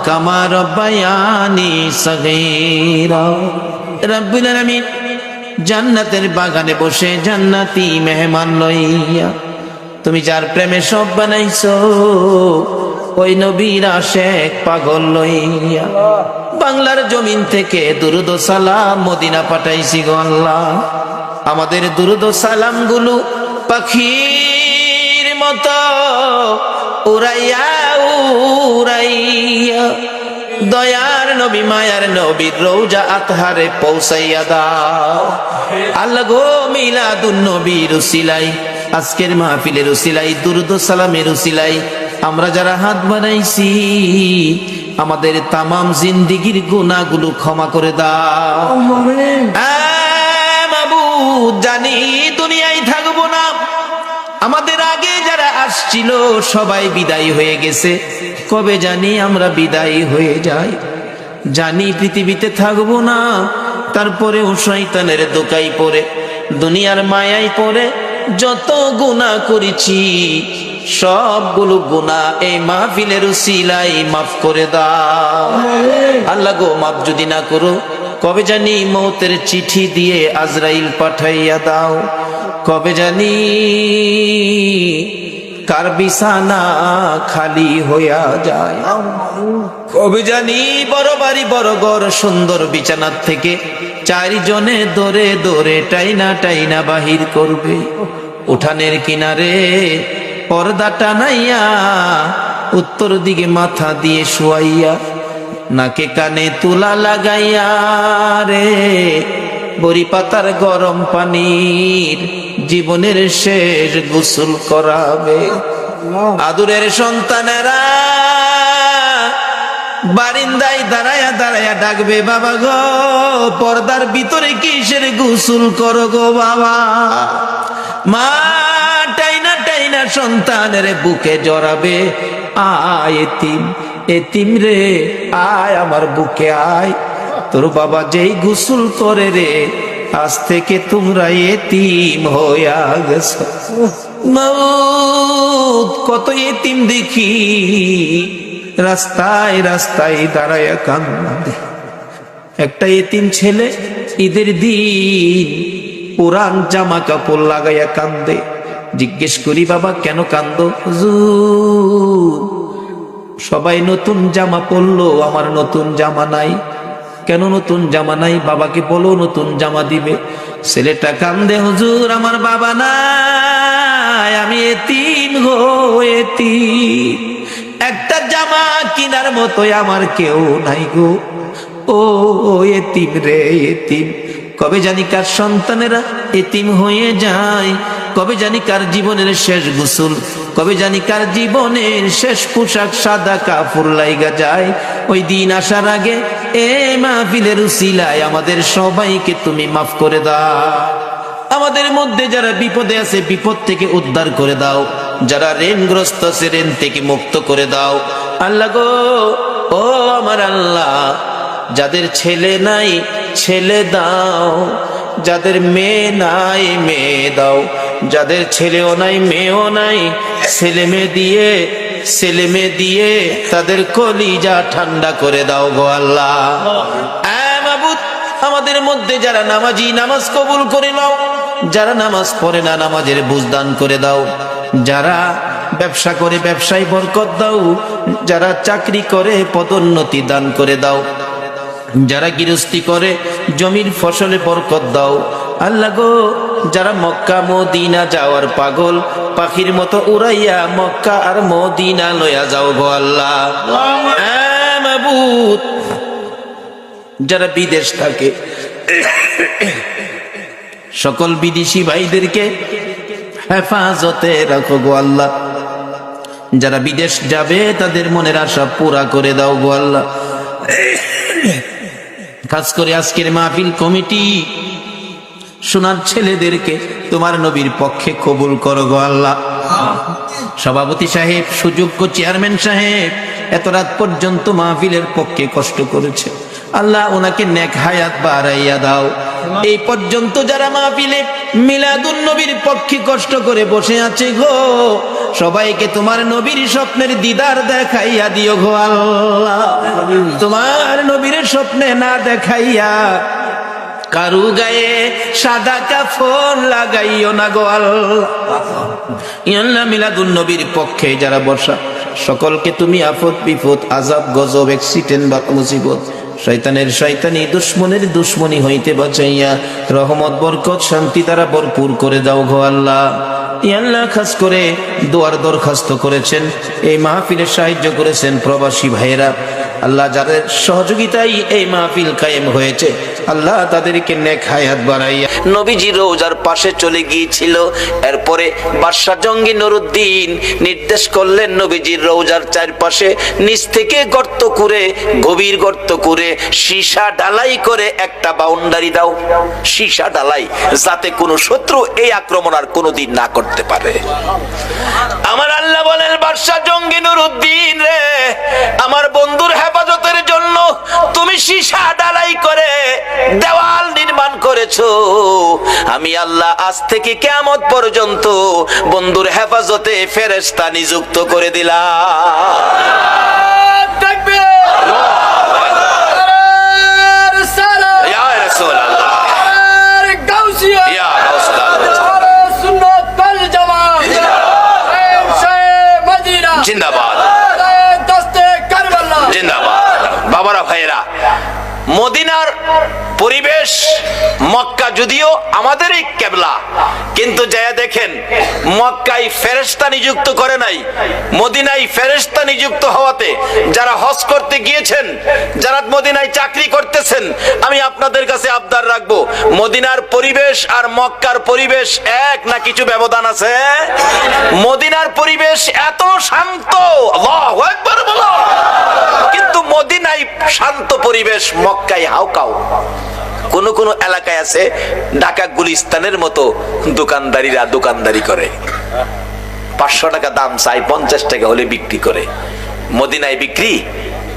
[SPEAKER 1] কামা রব্বায়ানি সগীরা। রব্বুল আলামিন জান্নাতের বাগানে বসে জান্নাতি মেহমান লইয়া তুমি যার প্রেমে সব বানাইছো ওই নবীর আশেক পাগল লইয়া বাংলার জমিন থেকে দুরূদ ও সালাম মদিনা পাঠাইছি গো আল্লাহ। আমাদের দুরূদ ও সালাম গুলো পাখির মতো উড়াইয়া উড়াইয়া দয়ার নবী মায়ার নবীর রওজা আতহারে পৌঁছাইয়া দাও। আল্লাহ গো মিলাদুন নবীর উসিলাই আজকের মাহফিলের উসিলাই দুরূদ ও সালামের উসিলাই আমরা যারা হাত বাড়াইছি আমাদের তামাম জিন্দেগীর গুনাহগুলো ক্ষমা করে দাও। মাবুদ জানি দুনিয়ায় থাকবো না, আমাদের আগে যারা আসছিল সবাই বিদায় হয়ে গেছে, কবে জানি আমরা বিদায় হয়ে যাই। জানি পৃথিবীতে থাকবো না, তারপরেও শয়তানের দোকায় পড়ে, দুনিয়ার মায়ায় পড়ে যত গুনাহ করেছি সবগুলো গুনাহ এই মাহফিলের উসিলায় মাফ করে দাও। আল্লাহ গো, মাফ যদি না করো, কবে জানি মৌতের চিঠি দিয়ে আজরাইল পাঠাইয়া দাও, কবে জানি কার বিছানা খালি হইয়া যায়, কবে জানি বড় বাড়ি বড় ঘর সুন্দর বিছানার থেকে চারজনে দৌড়ে দৌড়ে টাইনা টাইনা বাহির করবে। উঠানের কিনারে পর্দা টানাইয়া উত্তর দিকে মাথা দিয়ে শুয়াইয়া, নাকে কানে তুলা লাগাইয়া রে বড়ি পাতার গরম পানির জীবনের শেষ গোসল করাবে। আদুরের সন্তানেরা বারিন্দায় দাঁড়ায়া দাঁড়ায়া ডাকবে, বাবা গো পর্দার ভিতরে কিসের গোসল করো গো বাবা। মা টাইনা টাইনা সন্তানের বুকে জড়াবে, আয় এতিম, এতিম রে আয় আমার বুকে আয়, তোর বাবা যেই গোসল করে রে আজ থেকে তোমরা এতিম হইয়া গেছো। মউত কত এতিম দেখি রাস্তায় রাস্তায় দাঁড়ায়া কান্দে। একটা এতিম ছেলে ঈদের দিন পুরান জামা কাপড় লাগাইয়া কান্দে। জিজ্ঞেস করি, বাবা কেন কান্দো? হুজুর সবাই নতুন জামা পরলো, আমার নতুন জামা নাই। কেন নতুন জামা নাই? বাবাকে বলো নতুন জামা দিবে। ছেলেটা কান্দে, হুজুর আমার বাবা নাই, আমি এতিম গো এতিম, একটা জামা কিনার মতো আমার কেউ নাই গো। ও এতিম রে এতিম, কবে জানি কার সন্তানেরা এতিম হয়ে যায়, কবে জানি কার জীবনের শেষ গোসল, কবে জানি কার জীবনের শেষ পোশাক সাদা কাপড় লাইগা যায়। ওই দিন আসার আগে এ মাহফিলের উসিলায় আমাদের সবাইকে তুমি মাফ করে দাও। আমাদের মধ্যে যারা বিপদে আছে বিপদ থেকে উদ্ধার করে দাও, যারা ঋণগ্রস্ত আছে ঋণ থেকে মুক্ত করে দাও। আল্লাহ গো, ও আমার আল্লাহ, যাদের ছেলে নাই ছেলে দাও, যাদের মেয়ে নাই মেয়ে দাও, যাদের ছেলেও নাই মেয়েও নাই ছেলে মেয়ে দিয়ে তাদের কলিজা ঠান্ডা করে দাও গো আল্লাহ। মাবুদ, আমাদের মধ্যে যারা নামাজি নামাজ কবুল করে নাও, যারা নামাজ পড়ে না নামাজের বুঝ দান করে দাও, যারা ব্যবসা করে ব্যবসায় বরকত দাও, যারা চাকরি করে পদোন্নতি দান করে দাও, যারা গৃহস্থী করে জমির ফসলে বরকত দাও। আল্লাহ গো, যারা মক্কা মদিনা যাওয়ার পাগল, পাখির মতো উড়াইয়া মক্কা আর মদিনা লইয়া যাও গো আল্লাহ। মাবুদ, যারা বিদেশ থাকে সকল বিদেশি ভাইদেরকে হেফাজতে রাখো গো আল্লাহ। যারা বিদেশ যাবে তাদের মনের আশা পুরা করে দাও গো আল্লাহ। খাস করে আজকের মাহফিল কমিটি সোনার ছেলেদেরকে তোমার নবীর পক্ষে কবুল করো গো আল্লাহ। সভাপতি সাহেব, সুযোগ্য চেয়ারম্যান সাহেব এত রাত পর্যন্ত মাহফিলের পক্ষে কষ্ট করেছে, আল্লাহ ওনাকে নেক হায়াত বাড়াইয়া দাও। এই পর্যন্ত যারা মাহফিলে মিলাদুন নবীর পক্ষে কষ্ট করে বসে আছে গো, সবাইকে তোমার নবীর স্বপ্নের দিদার দেখাইয়া দিও গো আল্লাহ। তোমার নবীর স্বপ্নে না দেখাইয়া কারু গায়ে সাদা কাফন লাগাইও না গো আল্লাহ। মিলাদুন নবীর পক্ষে যারা বসা সকলকে তুমি আফত বিপদ আযাব গজব অ্যাক্সিডেন্ট বা মুসিবত শয়তানের শয়তানি দুশ্মনের দুশ্মনী হইতে বাঁচাইয়া রহমত বরকত শান্তি দ্বারা ভরপুর করে দাও গো আল্লাহ। আল্লাহ খাস করে দোয়ার দরখাস্ত করেছেন, এই মাহফিলে সাহায্য করেছেন প্রবাসী ভাইয়েরা, আল্লাহ যাদের সহযোগিতায় এই মাহফিল কায়েম হয়েছে, আল্লাহ তাদেরকে নেক হায়াত বাড়াইয়া। নবীজি রওজার পাশে চলে গিয়েছিল, এরপরে বাদশা জঙ্গি নুরউদ্দিন নির্দেশ করলেন নবীজির রওজার চারপাশে নিচ থেকে গর্ত করে, গভীর গর্ত করে সীসা ঢালাই করে একটা বাউন্ডারি দাও, সীসা ঢালাই, যাতে কোনো শত্রু এই আক্রমণ আর কোনোদিন না করতে পারে। আমার আল্লাহ বলেন, বাদশা জঙ্গি নুরউদ্দিন রে, আমার বন্ধুর হেফাজতের জন্য তুমি সীসা ঢালাই করে দেওয়াল নির্মাণ করেছো। আমি আল্লাহ আজ থেকে কিয়ামত পর্যন্ত বন্ধুর হেফাজতে ফেরেশতা নিযুক্ত করে দিলাম। জিন্দাবাদ জিন্দাবাদ। বাবারা ভাইরা, মদিনার পরিবেশ, মক্কা যদিও আমাদেরই কেবলা, কিন্তু যায়া দেখেন মক্কায় ফেরেশতা নিযুক্ত করে নাই, মদিনায় ফেরেশতা নিযুক্ত হওয়াতে যারা হজ করতে গিয়েছেন, যারা মদিনায় চাকরি করতেছেন, আমি আপনাদের কাছে আবদার রাখবো, মদিনার পরিবেশ আর মক্কার পরিবেশ এক না কিছু ব্যবধান আছে? মদিনার পরিবেশ এত শান্ত, আল্লাহু আকবার বলো, কিন্তু মদিনায় শান্ত পরিবেশ, মক্কায় হাউকাউ। কোন কোন এলাকায় আছে ঢাকা গুলিস্তানের মতো দোকানদারিরা দোকানদারি করে, 500 টাকা দাম চাই, 50 টাকা হলে বিক্রি করে। মদিনায় বিক্রি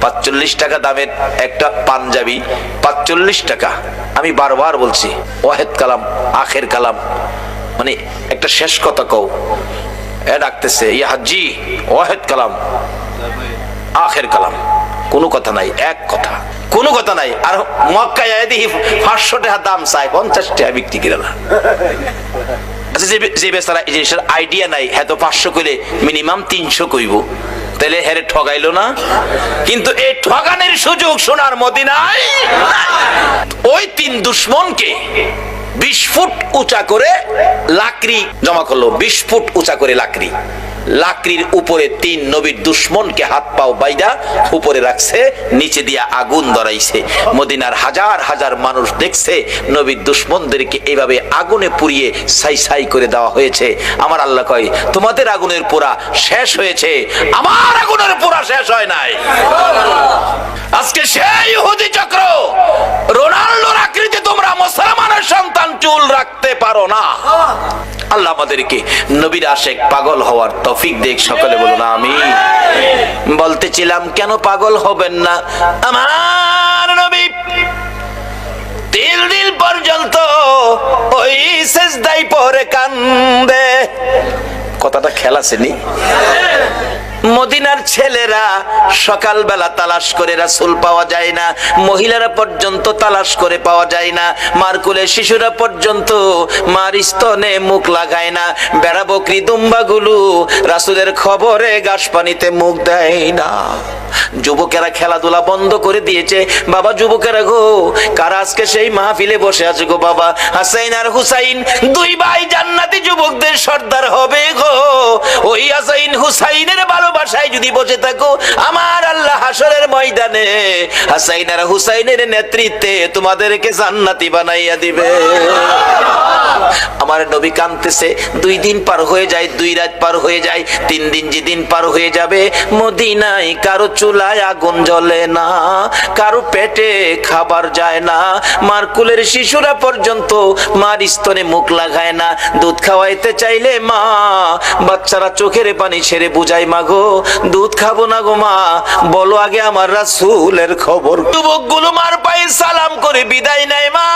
[SPEAKER 1] 45 টাকা দামের একটা পাঞ্জাবি, 45 টাকা। আমি বারবার বলছি, ওয়াহেদ কালাম আখের কালাম, মানে একটা শেষ কথা কও। এ ডাকতেছে, ইয়া হাজি ওয়াহেদ কালাম আখের কালাম, কোনো কথা নাই, এক কথা, কোনো কথা নাই। আর মক্কায় দেখি 500 টাকা দাম চাই, 50 টাকা বিক্রি করে না। আচ্ছা, যে বেচারা এই জিনিসের আইডিয়া নাই, হ্যাঁ তো 500 কইলে মিনিমাম 300 কইব, তাহলে হেরে ঠগাইলো না? কিন্তু এই ঠগানের সুযোগ সোনার মদিনায় ওই 3 দুশমনকে 20 ফুট উঁচা করে লাকড়ি জমা করলো, 20 ফুট উঁচা করে লাকড়ি, লাকড়ির উপরে 3 নবীর দুশমনকে হাত পাও বাইদা উপরে রাখছে, নিচে দিয়া আগুন ধরাইছে। মদিনার হাজার হাজার মানুষ দেখছে নবীর দুশমনদেরকে এইভাবে আগুনে পুড়িয়ে ছাই ছাই করে দেওয়া হয়েছে। আমার আল্লাহ কয়, তোমাদের আগুনের পোড়া শেষ হয়েছে, আমার আগুনের পোড়া শেষ হয় নাই। আজকে সেই ইহুদি চক্র, রোনাল্ডোর আকৃতি তোমরা মুসলমানের সন্তান চুল রাখতে পারো না। আল্লাহ আমাদেরকে নবীর আশেক পাগল হওয়ার তৌফিক দেখ, সকলে বলুন আমিন। বলতেছিলাম কেন পাগল হবেন না? আমার নবী 3 দিন পর্যন্ত ওই সিজদায় পড়ে কান্দে। কথাটা খেলা ছিনি? মদিনার ছেলেরা সকালবেলা তালাশ করে রাসূল পাওয়া যায় না, মহিলারা পর্যন্ত তালাশ করে পাওয়া যায় না, মার কোলে শিশুরা পর্যন্ত মার স্তনে মুখ লাগায় না, বেড়া বকরি দুম্বাগুলো রাসূলের খবরে ঘাস পানিতে মুখ দেয় না। যুবকেরা খেলাধুলা বন্ধ করে দিয়েছে। বাবা যুবকেরা গো, কারা আজকে সেই মাহফিলে বসে আছে গো? বাবা হাসাইন আর হুসাইন 2 ভাই জান্নাতি যুবকদের সর্দার হবে গো। ওই হাসাইন হুসাইনের ভালোবাসায় যদি বসে থাকো, আমার আল্লাহ হাসরের ময়দানে হাসাইন আর হুসাইনের নেতৃত্বে তোমাদেরকে জান্নাতি বানাইয়া দিবে। আমার নবী কাঁদতেছে। 2 দিন পার হয়ে যায়, 2 রাত পার হয়ে যায়, 3 দিন যেদিন পার হয়ে যাবে, মদিনায় কারো চুলায় আগুন জ্বলে না, কারো পেটে খাবার যায় না, মার কুলের শিশুরা পর্যন্ত মার স্তনে মুখ লাগায় না। দুধ খাওয়াইতে চাইলে মা বাচ্চারা চোখের পানি ছেড়ে বুঝায়, মা গো দুধ খাবো না গো মা, বলো আগে আমার রাসূলের খবর। যুবকগুলো মার পায়ে সালাম করে বিদায় নেয়, মা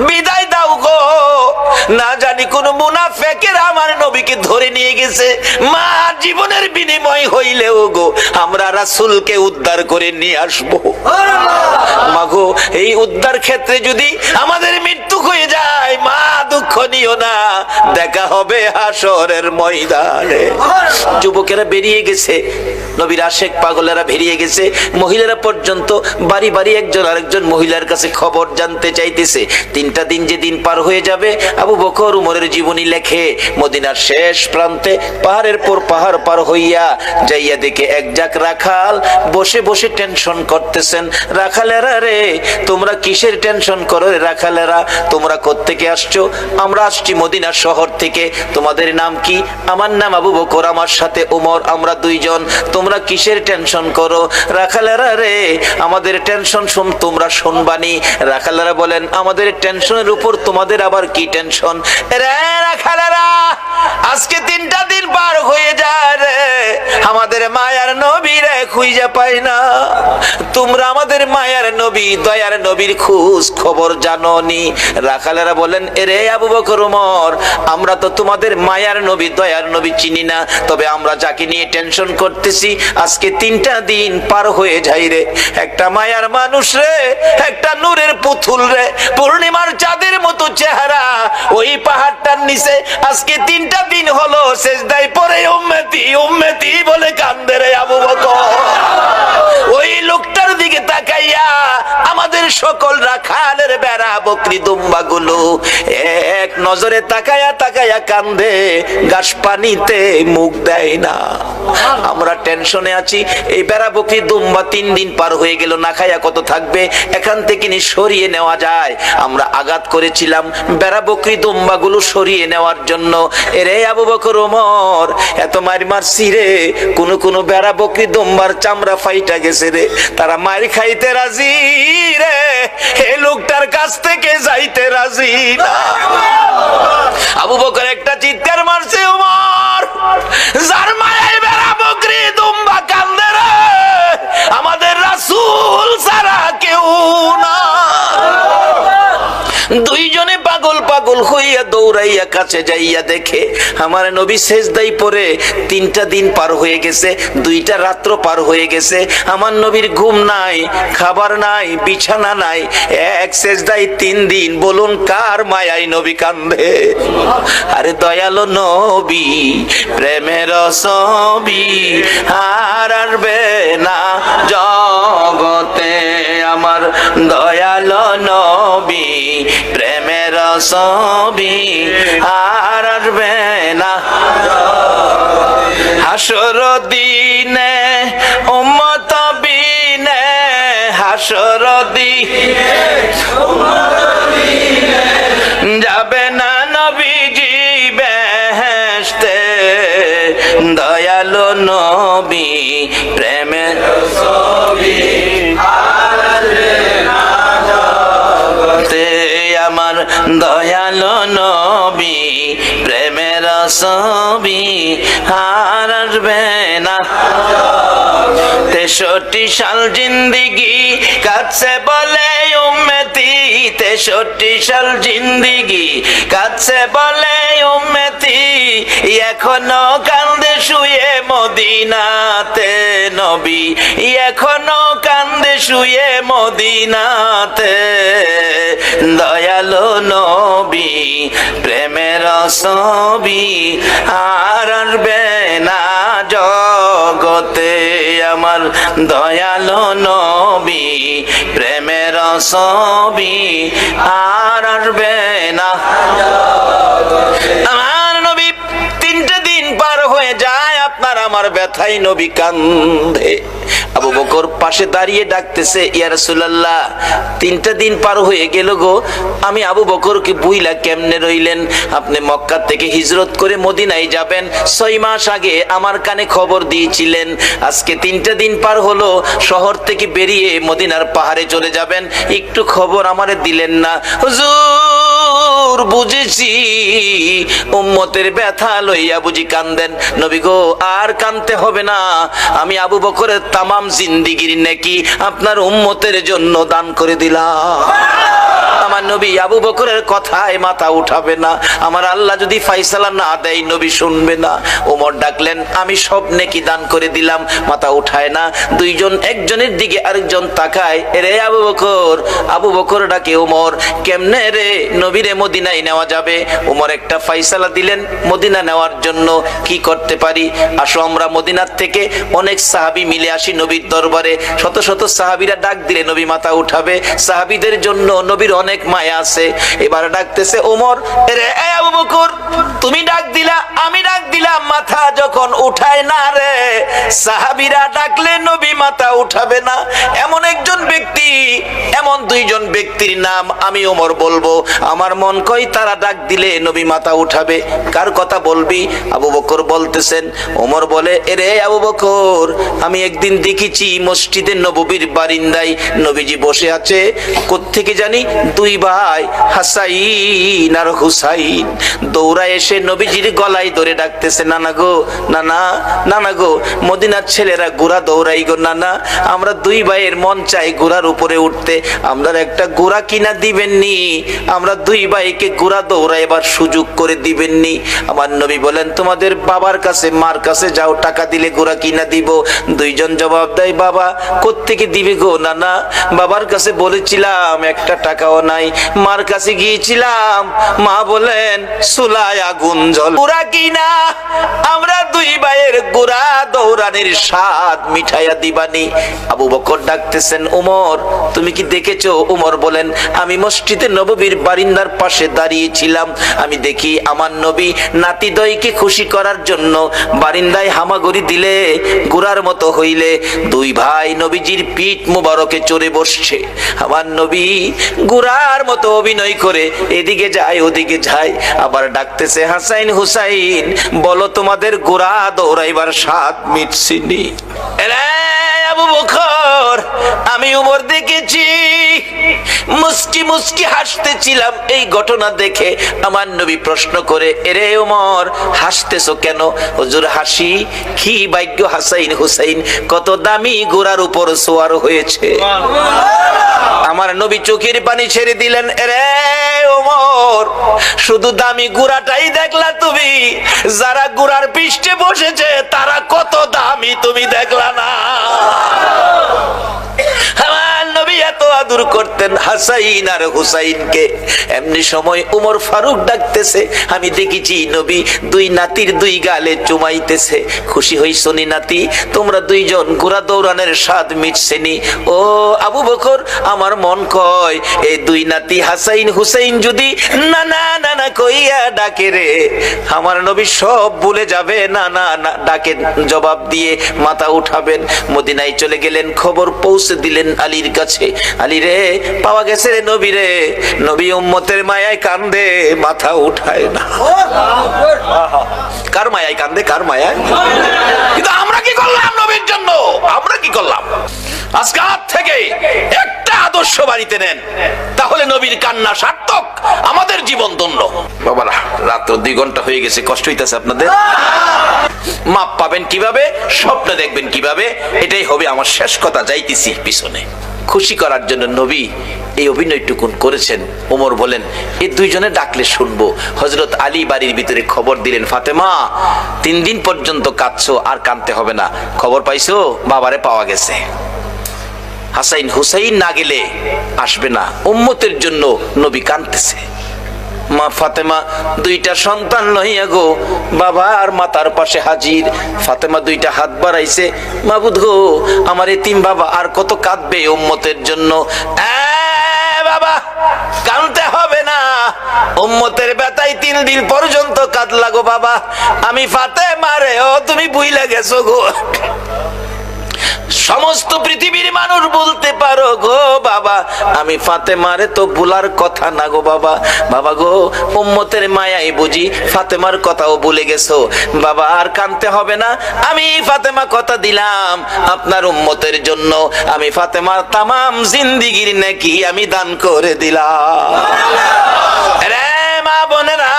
[SPEAKER 1] বিদায় দাও গো, না জানি কোন মুনাফিকের আমার নবীকে ধরে নিয়ে গেছে, মা জীবনের বিনিময় হইলেও গো আমরা রাসূলকে উদ্ধার করে নিয়ে আসবো। মা গো এই উদ্ধার ক্ষেত্রে যদি আমাদের মৃত্যু হয়ে যায়, মা দুঃখ নিও না, দেখা হবে হাসরের ময়দানে। যুবকেরা বেরিয়ে গেছে, নবীর আশেক পাগলেরা বেরিয়ে গেছে, মহিলারা পর্যন্ত বাড়ি বাড়ি একজন আরেকজন মহিলার কাছে খবর জানতে চাইতেছে। 3টা দিন যে দিন পার হয়ে যাবে, আবু বকর উমরের জীবনী লেখে মদিনার শেষ প্রান্তে পাহাড়ের পর পাহাড় পার হইয়া যাইয়া দেখে এক জাক রাখাল বসে বসে টেনশন করতেছেন। রাখালেরা রে, তোমরা কিসের টেনশন করো রে রাখালেরা? তোমরা কোত্থেকে আসছো? আমরা আসছি মদিনা শহর থেকে। তোমাদের নাম কি? আমার নাম আবু বকর, আমার সাথে উমর, আমরা 2 জন। তোমরা কিসের টেনশন করো? রাখালেরা রে, আমাদের টেনশন তোমরা শুনবানি। রাখালেরা বলেন, আমাদের টেনশনের উপর তোমাদের আবার কি টেনশন? রে রাখালেরা, আজকে 3টা দিন পার হয়ে যায় রে, আমাদের মায়ার নবীরে খুঁজে পাই না। তোমরা আমাদের মায়ার নবী দয়ার নবীর খোঁজ খবর জানোনি। রাখালেরা বলেন, এরে আবু বকর ওমর, আমরা তো তোমাদের মায়ার নবী দয়ার নবী চিনি না, তবে আমরা যাকে নিয়ে টেনশন করতেছি আজকে 3টা দিন পার হয়ে যায় রে। একটা মায়ার মানুষ রে, একটা নূরের পুতুল রে, পূর্ণিমার চাঁদের মতো চেহারা, ওই পাহাড়টার নিচে আজকে 3টা দিন হলো সেজদায় পড়ে উম্মতি উম্মতি বলে কান্দে রে আবু বকর। ওই লোকটার দিকে তাকাইয়া আমাদের সকল রাখালের বেড়া বকরি দুম্বা গুলো এক নজরে তাকায়া তাকায়া কান্দে, গাছ পানিতে মুখ দেয় না। আমরা টেনশনে আছি, এই বেড়া বকরি দুম্বা 3 দিন পার হয়ে গেল, না খায়া কত থাকবে, এখান থেকে নি সরিয়ে নেওয়া যায়। আমরা আঘাত করেছিলাম বেড়া বকরি দুম্বা গুলো সরিয়ে নেওয়ার জন্য। এরে আবু বকর ওমর, এত মার মারছি রে, কোন বেড়া বকরি দুম্বার চামড়া ফাইটা গেছে রে, তারা মার খাইতে রাজি রে, এই লোকটার কাছ থেকে যাইতে রাজি না। আবু বকর একটা চিৎকার মারছে, ওমর, যার মায়ায় বেড়া বকরি দুম্বা কান্দে রে, আমাদের রাসূল ছাড়া কেউ না। দুইজনে পাগল পাগল হইয়া দৌড়াইয়া কাছে যাইয়া দেখে আমার নবী সেজদায় পড়ে 3টা দিন পার হয়ে গেছে, 2টা রাত্র পার হয়ে গেছে। আমার নবীর ঘুম নাই, খাবার নাই, বিছানা নাই, এক সেজদায় 3 দিন। বলুন কার মায়ায় নবী কান্দে? আরে দয়ালো নবী, প্রেমের ছবি আর আসবে না জগতে, আমার দয়ালো নবী, প্রেমের ছবি আর আসবে না। হাসর দিনে উম্মত বিনে, হাসর দিনে যাবে না নবীজি বেহেশতে, দয়ালো নবী, প্রেমের ছবি আর আসবে না জগতে, আমার দয়ালো নবী, প্রেমের ছবি আর আসবে না। 63 সাল জিন্দিগি কাছে বলে উম্মতি, 63 সাল জিন্দিগি কাছে বলে উম্মতি, এখনো কান্দে শুয়ে মদিনাতে নবী, এখনো কান্দে শুয়ে মদিনাতে, দয়ালো নবী, প্রেমের ছবি আর আসবে না জগতে, আমার দয়ালো নবী, প্রেমের ছবি আর আসবে না। আমার নবী 3টে দিন পার হয়ে যায়, আপনার আমার ব্যথায় নবী কান্দে। আবু বকর পাশে দাঁড়িয়ে ডাকতেছে, ইয়া রাসূলুল্লাহ, 3টা দিন পার হয়ে গেল গো, আমি আবু বকরকে বুইলা কেমনে রইলেন? আপনি মক্কা থেকে হিজরত করে মদিনায় যাবেন 6 মাস আগে আমার কানে খবর দিয়েছিলেন, আজকে 3টা দিন পার হলো, শহর থেকে বেরিয়ে মদিনার পাহাড়ে চলে যাবেন, একটু খবর আমারে দিলেন না। হুজুর, বুঝেছি উম্মতের ব্যথা লইয়া বুঝি কান্দেন। নবী গো, আর কানতে হবে না, আমি আবু বকরের তামাম জিন্দিগির নেকি আপনার উম্মতের জন্য দান করে দিলাম। আমার নবী আবু বকরের কথায় মাথা উঠাবে না, আমার আল্লাহ যদি ফাইসালা না দেয় নবী শুনবে না। ওমর ডাকলেন, আমি সব নেকি দান করে দিলাম, মাথা উঠায় না। দুইজন একজনের দিকে আরেকজন তাকায়, রে আবু বকর। আবু বকর ডাকে, ওমর, কেমনে রে নবীরে মদিনায় নেওয়া যাবে? ওমর একটা ফাইসালা দিলেন মদিনা নেওয়ার জন্য। কি করতে পারি? আসো আমরা মদিনার থেকে অনেক সাহাবী মিলে আসি নবীর দরবারে। শত শত সাহাবীরা ডাক দিলে নবী মাথা উঠাবে, সাহাবীদের জন্য নবীর অনেক মায়া আছে। এবার ডাকতেছে ওমর, রে আবু বকর, তুমি ডাক দিলা, আমি ডাক দিলাম, মাথা যখন উঠায় না রে, সাহাবীরা ডাকলে নবী মাথা উঠাবে না। এমন একজন ব্যক্তি, এমন দুইজন ব্যক্তির নাম আমি ওমর বলবো, আমার মন কই তারা ডাক দিলে নবী মাথা উঠাবে। কার কথা বলবি? আবু বকর বলতেছেন। ওমর বলে, রে আবু বকর, আমি একদিন দেখেছি মসজিদে নববীর বারিন্দায় নবীজি বসে আছে, কোত্থেকে জানি 2 ভাই হাসাইন আর হুসাইন দৌড়া এসে নবীজির গলায় ধরে ডাকতেছে, নানা গো, নানা, নানা গো, মদিনার ছেলেরা ঘোড়া দৌড়াই গো নানা, আমরা দুই ভাইয়ের মন চাই ঘোড়ার উপরে উঠতে, আমরা একটা ঘোড়া কিনা দিবেননি, আমরা দুই ভাইকে ঘোড়া দৌড়াইবার সুযোগ করে দিবেননি। আমার নবী বলেন, তোমাদের বাবার কাছে মার কাছে যাও, টাকা দিলে ঘোড়া কিনা দিব। দুইজন জবাব দেয়, বাবা কোত্থেকে দিবে গো নানা, বাবার কাছে বলেছিলাম একটা টাকাও নাই, মার কাছে গিয়েছিলাম, মা বলেন চুলায় আগুন জ্বল, ঘোড়া কিনা আমরা দুই ভাইয়ের ঘোড়া দৌড়ানির স্বাদ মিঠাইয়া দিবানি। আবু বকর ডাকতেছেন, উমর তুমি কি দেখেছো? উমর বলেন, আমি মসজিদে নববীর বারিন্দার পাশে দাঁড়িয়েছিলাম, আমি দেখি আমার নবী নাতিদয়কে খুশি করার জন্য বারিন্দায় হামাগুড়ি দিলে ঘোড়ার মতো হইলে দুই ভাই নবীজির পিঠ মুবারকে চড়ে বসছে, আমার নবী ঘোড়ার মতো অভিনয় করে এদিকে যায় ওদিকে যায়, আবার ডাকতেছে, হাসাইন হুসাইন বলো তোমাদের ঘোড়া দৌড়াইবার স্বাদ মিটছিনি? আবু বকর, আমি উমর দেখেছি, মুস্কি মুস্কি হাসতেছিলাম এই ঘটনা দেখে। আমার নবী প্রশ্ন করে, এরে উমর হাসতেছো কেন? হুজুর হাসি কি ভাগ্য হাসাইন হুসাইন কত দামি ঘোড়ার উপর সওয়ার হয়েছে। আমার নবী চোখের পানি ছেড়ে দিলেন, এরে ওমর শুধু দামি ঘোড়াটাই দেখলা তুমি, যারা ঘোড়ার পৃষ্ঠে বসেছে তারা কত দামি তুমি দেখলা না। আমার নবী এত আদর করতেন হাসাইন আর হুসাইনকে। এমনি সময় উমর ফারুক ডাকতেছে, আমি দেখেছি নবী দুই নাতির দুই গালে চুমাইতেছে, খুশি হইছো নি নাতি? তোমরা দুইজন ঘোড়া দৌড়ানোর স্বাদ মিটছেনি? ও আবু বকর, আমার মন কয় এই দুই নাতি হাসাইন হুসাইন যদি নানা নানা কইয়া ডাকে রে, আমার নবী সব ভুলে যাবে, না না না ডাকে জবাব দিয়ে মাথা উঠাবেন। মদিনায় চলে গেলেন, খবর পৌঁছে দিলেন আলীর কাছে, আলী রে পাওয়া গেছে রে নবী রে, নবী উম্মতের মায়ায় কান্দে, মাথা উঠায় না। কার মায়ায় কান্দে? কার মায়ায়? কিন্তু আমরা কি করলাম নবীর জন্য? আমরা কি করলাম? আজকে থেকে একটা আদর্শ বাড়িতে নেন, তাহলে নবীর কান্না সার্থক, আমাদের জীবন ধন্য। বাবারা রাত্র 2 ঘন্টা হয়ে গেছে, কষ্ট হইতেছে আপনাদের? মাপ পাবেন কিভাবে, স্বপ্ন দেখবেন কিভাবে, এটাই হবে আমার শেষ কথা। যাইতেছি পিছনে। খুশি করার জন্য নবী এই অভিনয়টুকুন করেছেন। ওমর বলেন, এই দুইজনে ডাকলে শুনবো। হযরত আলী বাড়ির ভিতরে খবর দিলেন, ফাতেমা 3 দিন পর্যন্ত কাঁদছো, আর কাঁদতে হবে না, খবর পাইছো বাবারে পাওয়া গেছে। হাসাইন হুসাইন না গেলে আসবে না, উম্মতের জন্য নবী কাঁদতেছে। মা ফাতেমা 2টা সন্তান লইয়া গো বাবা আর মাতার পাশে হাজির। ফাতেমা 2টা হাত বাড়াইছে, মাবুদ গো আমার এতিম বাবা আর কত কাঁদবে উম্মতের জন্য। বাবা কাঁদতে হবে না, উম্মতের ব্যথায় 3 দিন পর্যন্ত কাঁদলা গো বাবা, আমি ফাতেমা রে ও তুমি ভুইলা গেছো গো। সমস্ত পৃথিবীর মানুষ বলতে পারো গো বাবা, আমি ফাতেমারে তো ভুলার কথা না গো বাবা। বাবা গো উম্মতের মায়াই বুঝি ফাতেমার কথাও ভুলে গেছো বাবা, আর কাঁদতে হবে না, আমি ফাতেমা কথা দিলাম আপনার উম্মতের জন্য, আমি ফাতেমার তামাম জিন্দেগির নেকি আমি দান করে দিলাম। রে মা বোনেরা,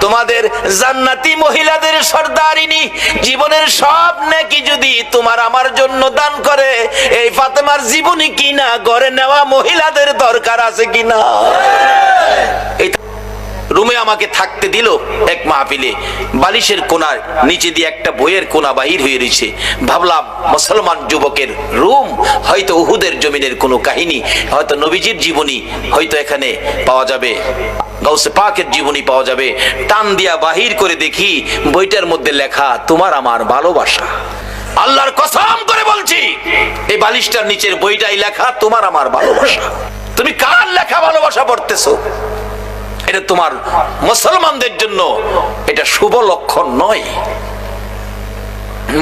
[SPEAKER 1] তোমাদের জান্নাতি মহিলাদের সর্দারিনী জীবনের সব নেকি যদি তোমার আমার জন্য দান করে, এই ফাতেমার জীবনী কিনা ঘরে নেওয়া মহিলাদের দরকার আছে কিনা? রুমে আমাকে থাকতে দিল এক মাহফিলে, বালিশের কোনার নিচে দিয়ে একটা বইয়ের কোনা বাহির হয়ে রয়েছে। ভাবলাম মুসলমান যুবকের রুম, হয়তো উহুদের জমিনের কোনো কাহিনী, হয়তো নবীজির জীবনী হয়তো এখানে পাওয়া যাবে, গাউসে পাকের জীবনী পাওয়া যাবে। টান দিয়া বাহির করে দেখি বইটার মধ্যে লেখা তোমার আমার ভালোবাসা। আল্লাহর কসম করে বলছি, এই বালিশটার নিচের বইটাই লেখা তোমার আমার ভালোবাসা। তুমি কার লেখা ভালোবাসা পড়তেছো? এটা তোমার মুসলমানদের জন্য এটা শুভ লক্ষণ নয়।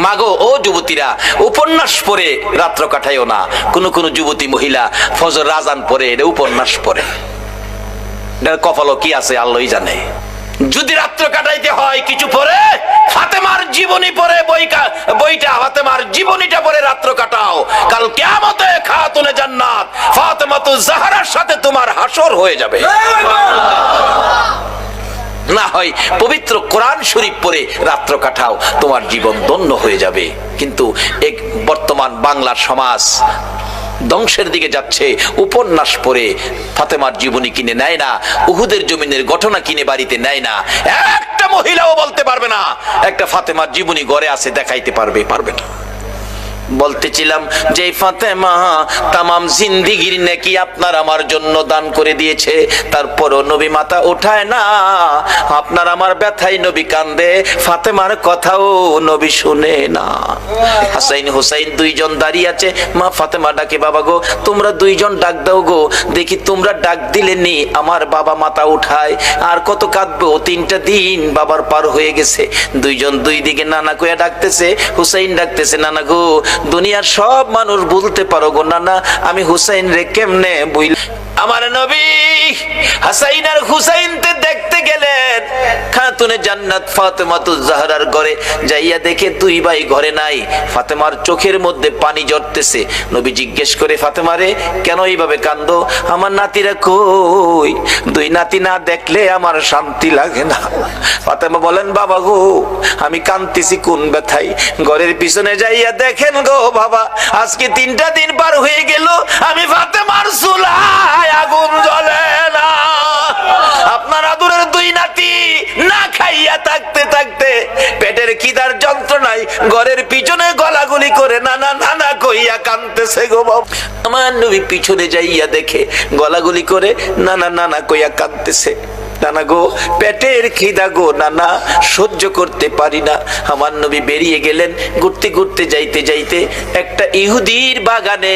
[SPEAKER 1] মাগো ও যুবতীরা, উপন্যাস পড়ে রাত্র কাটাইও না। কোন কোন যুবতী মহিলা ফজর আযান পড়ে এটা উপন্যাস পড়ে, এটার কপালও কি আছে আল্লাহই জানে। যদি রাত্র কাটাইতে হয় কিছু পরে ফাতেমার জীবনী পরে বইটা ফাতেমার জীবনীটা পরে রাত্র কাটাও। কাল কিয়ামতে খাতুনে জান্নাত ফাতেমাতুজ জাহরার সাথে তোমার হাসর হয়ে যাবে। না হয় পবিত্র কোরআন শরীফ পড়ে রাত্র কাটাও, তোমার জীবন ধন্য হয়ে যাবে। কিন্তু এক বর্তমান বাংলার সমাজ ধ্বংসের দিকে যাচ্ছে। উপন্যাস পড়ে ফাতেমার জীবনী কিনে নেয় না, উহুদের জমিনের ঘটনা কিনে বাড়িতে নেয় না। একটা মহিলাও বলতে পারবে না একটা ফাতেমার জীবনী ঘরে আছে, দেখাইতে পারবে না। বলতেছিলাম যে ফাতেমা তামাম জিন্দেগির নেকি আপনার আমার জন্য দান করে দিয়েছে, তারপরও নবী মাথা উঠায় না। আপনার আমার ব্যথায় নবী কান্দে, ফাতেমার কথাও নবী শুনে না। হাসাইন হুসাইন দুইজন দাঁড়িয়ে আছে, মা ফাতেমা ডাকে, বাবা গো তোমরা দুইজন ডাক দাও গো, দেখি তোমরা ডাক দিলে নি আমার বাবা মাথা উঠায়। আর কত কাঁদবো, 3টা দিন বাবার পার হয়ে গেছে। দুইজন দুই দিকে নানা কইয়া ডাকতেছে। হুসাইন ডাকতেছে, নানা গো দুনিয়ার সব মানুষ বলতে পারো গো নানা, আমি হুসাইন রে কেমনে বুঝল। আমার নবী হাসাইন আর হুসাইনকে দেখতে গেলেন খাতুনে জান্নাত ফাতেমাতুজ জাহরার ঘরে। যাইয়া দেখে দুই ভাই ঘরে নাই। ফাতেমার চোখের মধ্যে পানি ঝরতেছে। নবী জিজ্ঞেস করে, ফাতেমারে কেন এইভাবে কান্দো? আমার নাতিরা কই? দুই নাতি না দেখলে আমার শান্তি লাগে না। ফাতেমা বলেন, বাবা গো আমি কাঁদতেছি কোন ব্যথায়। ঘরের পিছনে যাইয়া দেখেন গো বাবা, আজকে 3টা দিন পার হয়ে গেল আমি ফাতেমার চুলায় আগুন জ্বলে না। আপনার আদরের দুই নাতি না খাইয়া থাকতে থাকতে পেটের খিদার যন্ত্রণায় ঘরের পিছনে গলাগুলি করে নানা নানা কইয়া কাঁদতেছে গো বাবা। আমার নবী পিছনে যাইয়া দেখে গলাগুলি করে নানা নানা কইয়া কাঁদতেছে। নানা গো পেটের খিদা গো নানা, সহ্য করতে পারি না। আমার নবী বেরিয়ে গেলেন। ঘুরতে ঘুরতে যাইতে যাইতে একটা ইহুদির বাগানে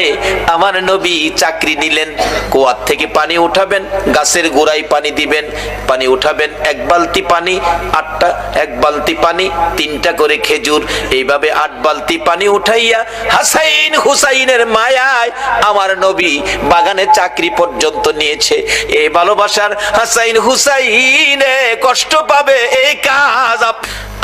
[SPEAKER 1] আমার নবী চাকরি নিলেন। কুয়ার থেকে পানি উঠাবেন, গাছের গোড়ায় পানি দিবেন, পানি উঠাবেন। 1 বালতি পানি 8টা, 1 বালতি পানি 3টা করে খেজুর, এইভাবে 8 বালতি পানি উঠাইয়া হাসাইন হুসাইনের মায়ায় আমার নবী বাগানে চাকরি পর্যন্ত নিয়েছে। এই ভালোবাসার হাসাইন হুসাইন কষ্ট পাবে এই কাজ।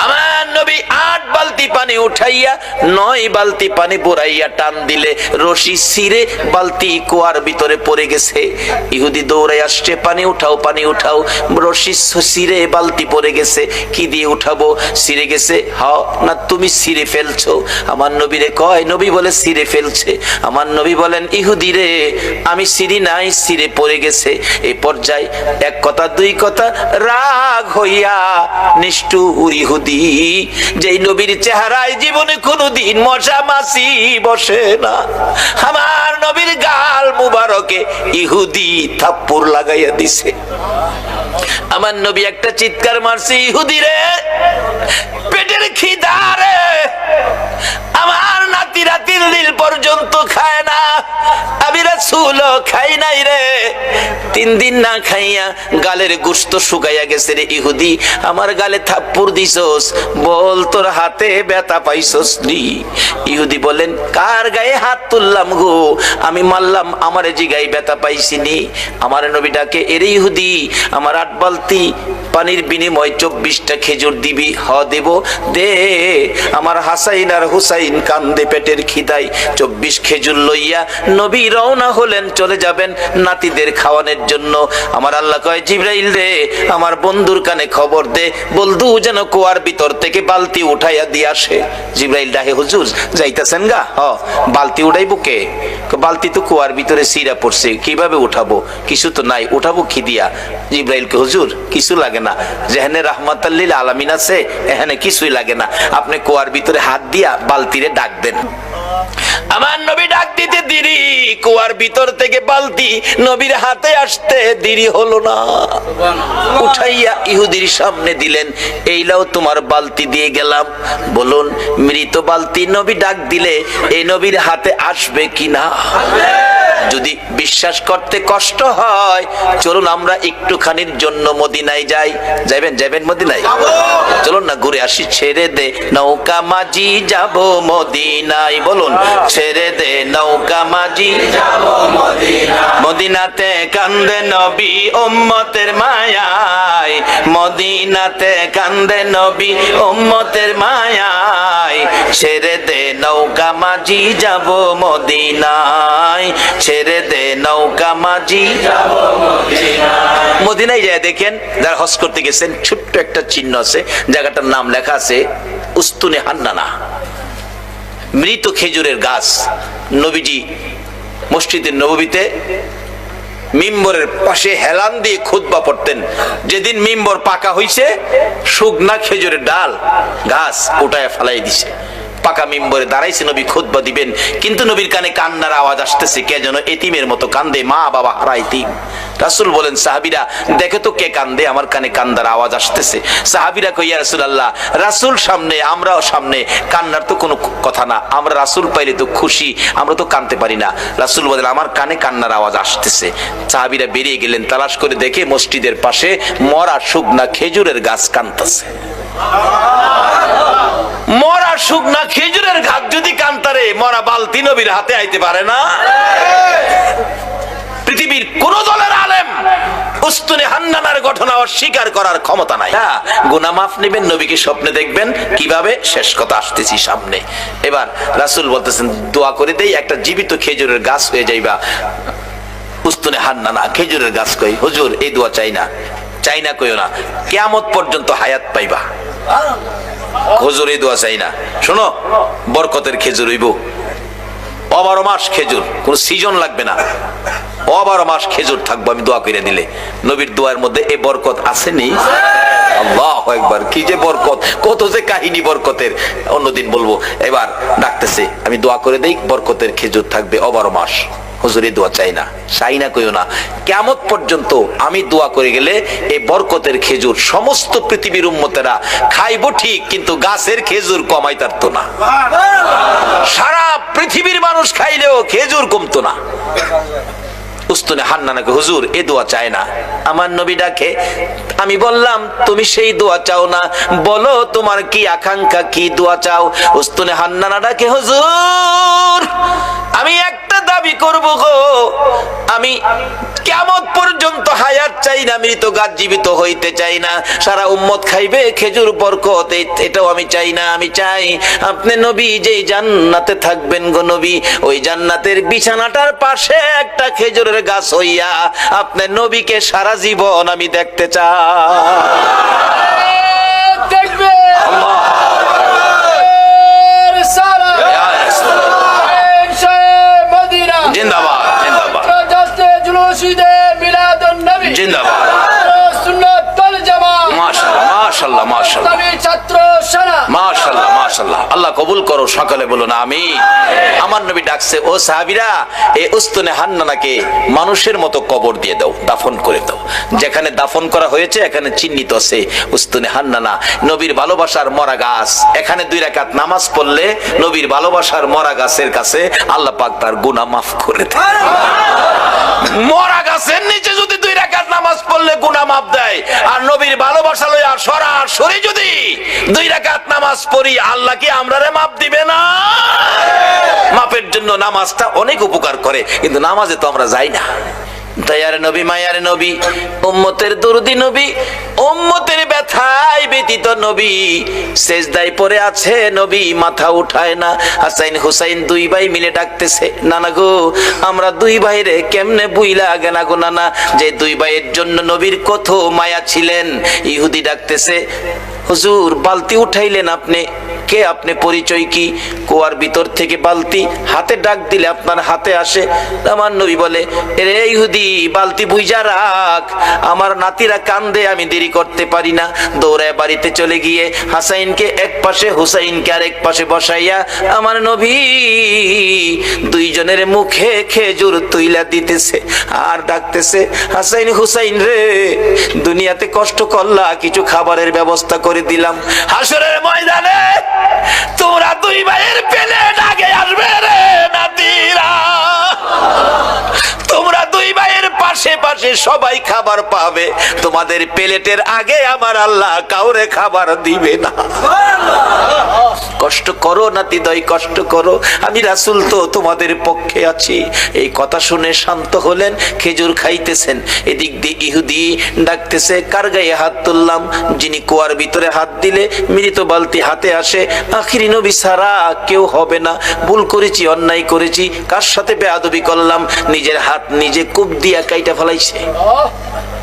[SPEAKER 1] আমার নবী 8 বালতি পানি উঠাইয়া 9 বালতি পানি বুড়াইয়া টান দিলে রশি ছিঁড়ে বালতি কুয়ার ভিতরে পড়ে গেছে। ইহুদি দৌড়াই আসছে, পানি উঠাও পানি উঠাও। রশি ছিঁড়ে বালতি পড়ে গেছে, কি দিয়ে উঠাবো? ছিঁড়ে গেছে। হ্যাঁ না তুমি ছিঁড়ে ফেলছো? আমার নবীরে কয়, নবী বলে ছিঁড়ে ফেলছে। আমার নবী বলেন, ইহুদি রে আমি ছিঁড়ি নাই, ছিঁড়ে পড়ে গেছে। এই পর্যায়ে 1 কথা 2 কথা রাগ হইয়া নিষ্ঠুর ইহুদি, যেই নবীর চেহারায় জীবনে কোনদিন মশা মাছি বসে না, আমার নবীর গাল মুবারকে ইহুদি থাপ্পড় লাগাইয়া দিছে। আমার নবী একটা চিৎকার মারছে, ইহুদি রে পেটের খিদা রে, আমার নাতিরা 3 দিন পর্যন্ত খায় না, আমি রাসূলও খাই নাই রে। 3 দিন না খাইয়া গালের গোশত শুকাইয়া গেছে রে ইহুদি, আমার গালে থাপ্পড় দিছস, বল তোর হাতে ব্যথা পাইছস নি? ইহুদি বলেন, কার গায়ে হাত তুললাম গো? আমি মারলাম, আমার জিগায় ব্যথা পাইছিনি। আমার নবী ডাকে, এরে ইহুদি আমার 8 বালতি পানির বিনিময় 24টা খেজুর দিবি? হ দেব, দে। আমার হাসাইন আর হুসাইন কান্দে পেটের খিদায়। 24 খেজুর লইয়া নবী রওনা হলেন, চলে যাবেন নাতিদের খাওয়ানোর জন্য। আমার আল্লাহ কয়, জিবরাইল রে আমার বন্ধুর কানে খবর দে, বলদু যেন কুয়ার ভিতর থেকে বালতি উঠাইয়া দিয়ে আসে। জিবরাইল ডাকে, হুজুর যাইতাছেন গা? হ। বালতি উঠাইবো কে? বালতি তো কুয়ার ভিতরে সিরা পড়ছে, কিভাবে উঠাবো? কিছু তো নাই, উঠাবো কি দিয়া? জিবরাইলকে, হুজুর কিছু লাগে না, যেখানে রাহমাতাল লিল আলামিন আছে এখানে কিছুই লাগে না, আপনি কুয়ার ভিতরে হাত দিয়া বালতিরে ডাক দেন। আমার নবী ডাক দিতে দেরি, কুয়ার ভিতর থেকে বালতি নবীর হাতে আসতে দেরি হলো না। উঠাইয়া ইহুদির সামনে দিলেন, এই লাও তোমার বালতি দিয়ে গেলাম। বলুন মৃত বালতি নবী ডাক দিলে এই নবীর হাতে আসবে কিনা? যদি বিশ্বাস করতে কষ্ট হয়, চলুন আমরা একটুখানির জন্য মদিনায় যাই। যাবেন মদিনায়? চলুন না ঘুরে আসি। ছেড়ে দে নৌকা মাঝি যাব মদিনায়, বলুন ছেড়ে দে নৌকা মাঝি যাব মদিনায়। মদিনাতে কান্দে নবী উম্মতের মায়ায়, মদিনাতে কান্দে নবী উম্মতের মায়ায়। ছেড়ে দে নৌকা মাঝি যাব মদিনায়, ছেড়ে দে নৌকা মাঝি যাব মদিনায়। মদিনায় যায় দেখেন, যারা হজ করতে গেছেন, ছোট্ট একটা চিহ্ন আছে, জায়গাটার নাম লেখা আছে উস্তুনে হান্নানা, মৃত খেজুরের গাছ। নবীজি মসজিদের নববীতে মিম্বরের পাশে হেলান দিয়ে খুতবা পড়তেন। যেদিন মিম্বর পাকা হইছে, শুকনা খেজুরের ডাল গাছ উঠায় ফেলাই দিছে। পাকা মিম্বরে দাঁড়াইছে, নবী খুতবা দিবেন, কিন্তু নবীর কানে কান্নার আওয়াজ আসতেছে। কে যেন এতিমের মতো কান্দে, মা বাবা হারা এতিম। রাসূল বলেন, সাহাবীরা দেখে তো কে কান্দে, আমার কানে কান্দার আওয়াজ আসতেছে। সাহাবীরা কই, ইয়া রাসূলুল্লাহ, রাসূল সামনে, আমরাও সামনে, কান্নার তো কোনো কথা না, আমরা রাসূল পাইলে তো খুশি, আমরা তো কাঁদতে পারি না। রাসূল বলেন, আমার কানে কান্নার আওয়াজ আসতেছে। সাহাবীরা বেরিয়ে গেলেন, তালাশ করে দেখে মসজিদের পাশে মরা শুকনা খেজুরের গাছ কাঁদতেছে। মরা শুকনা খেজুরের গাছ যদি কান্তারে, মরা বালতি নবীর হাতে আইতে পারে না? পৃথিবীর কোন দলের আলেম উস্তুনে হান্নানার ঘটনা অস্বীকার করার ক্ষমতা নাই। গুনাহ মাফ নেবেন, নবীকে স্বপ্নে দেখবেন, কিভাবে? শেষ কথা আসতেছি সামনে। এবার রাসূল বলতেছেন, দোয়া করে দেই একটা জীবিত খেজুরের গাছ হয়ে যাইবা। উস্তুনে হান্নানা খেজুরের গাছ কই, হুজুর এই দোয়া চাই না, চাই না কইও না, কিয়ামত পর্যন্ত হায়াত পাইবা। হুজুর এই দোয়া চাই না, শোনো বরকতের খেজুর হইব, 12 মাস খেজুর, কোন সিজন লাগবে না, 12 মাস খেজুর থাকবো আমি দোয়া করে দিলে। নবীর দোয়ার মধ্যে এই বরকত আসেনি? আল্লাহু আকবার, কি যে বরকত, কত যে কাহিনী বরকতের, অন্যদিন বলবো। এবার ডাকতেছে, আমি দোয়া করে দেই বরকতের খেজুর থাকবে 12 মাস। হুজুর এই দোয়া চাই না, চাই না কইও না, কিয়ামত পর্যন্ত আমি দোয়া করে গেলে এই বরকতের খেজুর সমস্ত পৃথিবীর উম্মতেরা খাইবো ঠিক, কিন্তু গাছের খেজুর কমাইতারতো না। সারা পৃথিবীর মানুষ খাইলেও খেজুর কমতো না। উস্তুনে হান্নানাকে, হুজুর এ দোয়া চায় না। আমার নবী ডাকে, আমি বললাম তুমি সেই দোয়া চাও না, বলো তোমার কি আকাঙ্ক্ষা, কি দোয়া চাও? উস্তুনে হান্নানা ডাকে, হুজুর আমি একটা দাবি করব গো, আমি কিয়ামত পর্যন্ত হায়াত চাই না, মৃত গাছ জীবিত হইতে চাই না, সারা উম্মত খাইবে খেজুর বরকত, এটাও আমি চাই না। আমি চাই আপনি নবী যেই জান্নাতে থাকবেন গো নবী, ওই জান্নাতের বিছানাটার পাশে একটা খেজুরের গাছ হইয়া আপনি নবীকে সারা জীবন আমি দেখতে চাই।
[SPEAKER 2] দেখবে
[SPEAKER 1] জিন্দাবাদ জিন্দাবাদ জিন্দাবাদ, মাশাআল্লাহ মাশাআল্লাহ মাশাআল্লাহ মাশাআল্লাহ, আল্লাহ কবুল করো, সকালে বলুন আমিন। আমার নবী ডাকছে, ও সাহাবীরা এই উস্তুনে হান্নানাকে মানুষের মতো কবর দিয়ে দাও, দাফন করে দাও। যেখানে দাফন করা হয়েছে এখানে চিহ্নিত আছে উস্তুনে হান্নানা, নবীর ভালোবাসার মরা গাছ। এখানে 2 রাকাত নামাজ পড়লে নবীর ভালোবাসার মরা গাছের কাছে আল্লাহ পাক তার গুনাহ মাফ করে দেয়। মরা গাছের নিচে যদি 2 রাকাত নামাজ পড়লে গুনাহ মাফ দেয়, আর নবীর ভালোবাসা লইয়া সরাসরি যদি 2 রাকাত নামাজ পড়ি, আল্লাহ কি আমরারে মাফ দিবে না? মাফের জন্য নামাজটা অনেক উপকার করে, কিন্তু নামাজে তো আমরা যাই না। দয়ার নবী, মায়ার নবী, উম্মতের দরদি নবী, উম্মতের ব্যথায় ব্যতীত নবী সেজদায় পড়ে আছে, নবী মাথা উঠায় না। হাসাইন হুসাইন 2 ভাই মিলে ডাকতেছে, নানা গো আমরা 2 ভাইরে কেমনে বুইলা গেনা গো নানা, যে 2 ভাইয়ের জন্য নবীর কত মায়া ছিলেন। ইহুদি ডাকতেছে, হুজুর বালতি উঠাইলেন আপনি, কে আপনি, পরিচয় কি? কুয়ার ভিতর থেকে বালতি হাতে ডাক দিলে আপনার হাতে আসে। আমার নবী বলে, রে ইহুদি বালতি বুইজা রাখ, আমার নাতিরা কান্দে, আমি দেরি করতে পারি না। দৌড়ায় বাড়িতে চলে গিয়ে হাসাইনকে এক পাশে, হুসাইনকে আরেক পাশে বসাইয়া আমার নবী 2 জনের মুখে খেজুর তুইলা দিতেছে আর ডাকতেছে, হাসাইন হুসাইন রে দুনিয়াতে কষ্ট করলা, কিছু খাবারের ব্যবস্থা করে দিলাম, হাসরের ময়দানে তোমরা 2 ভাইয়ের প্লেট আগে আসবে রে নাতিরা। আশেপাশে সবাই খাবার পাবে, তোমাদের প্লেটের আগে আমার আল্লাহ কাউরে খাবার দিবে না। কষ্ট করো নাতিদয়, কষ্ট করো, আমি রাসূল তো তোমাদের পক্ষে আছি। এই কথা শুনে শান্ত হলেন, খেজুর খাইতেছেন। এদিক দিয়ে ইহুদি ডাকতেছে, কার গায়ে হাত তুললাম? যিনি কুয়ার ভিতরে হাত দিলে মৃত বালতি হাতে আসে, আখিরি নবী ছাড়া কেউ হবে না। ভুল করেছি, অন্যায় করেছি, কার সাথে বেয়াদবি করলাম? নিজের হাত নিজে কূপ দিয়া কাইটা ফেলাইছে।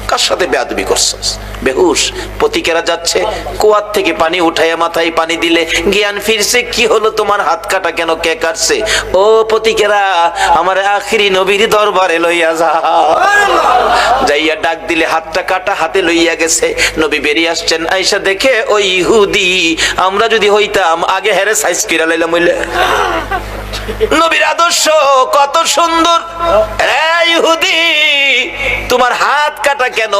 [SPEAKER 1] কার সাথে বেয়াদবি করছস? বেহুশ। পতিকেরা যাচ্ছে, কুয়ার থেকে পানি উঠাইয়া মাথায় পানি দিলে জ্ঞান ফিরছে। কি হলো তোমার? হাত কাটা কেন? কে কাটছে? ও পতিকেরা, আমার আখিরি নবীর দরবারে লইয়া যা। যাইয়া ডাক দিলে হাতটা কাটা, হাতে লইয়া গেছে। নবী বেরিয়ে আসছেন, আয়েশা দেখে ওই ইহুদি, আমরা যদি হইতাম আগে হেরে সাইজ কিরা লাইলাম হইলে। নবীর আদর্শ কত সুন্দর। ইহুদি, তোমার হাত কাটা কেন?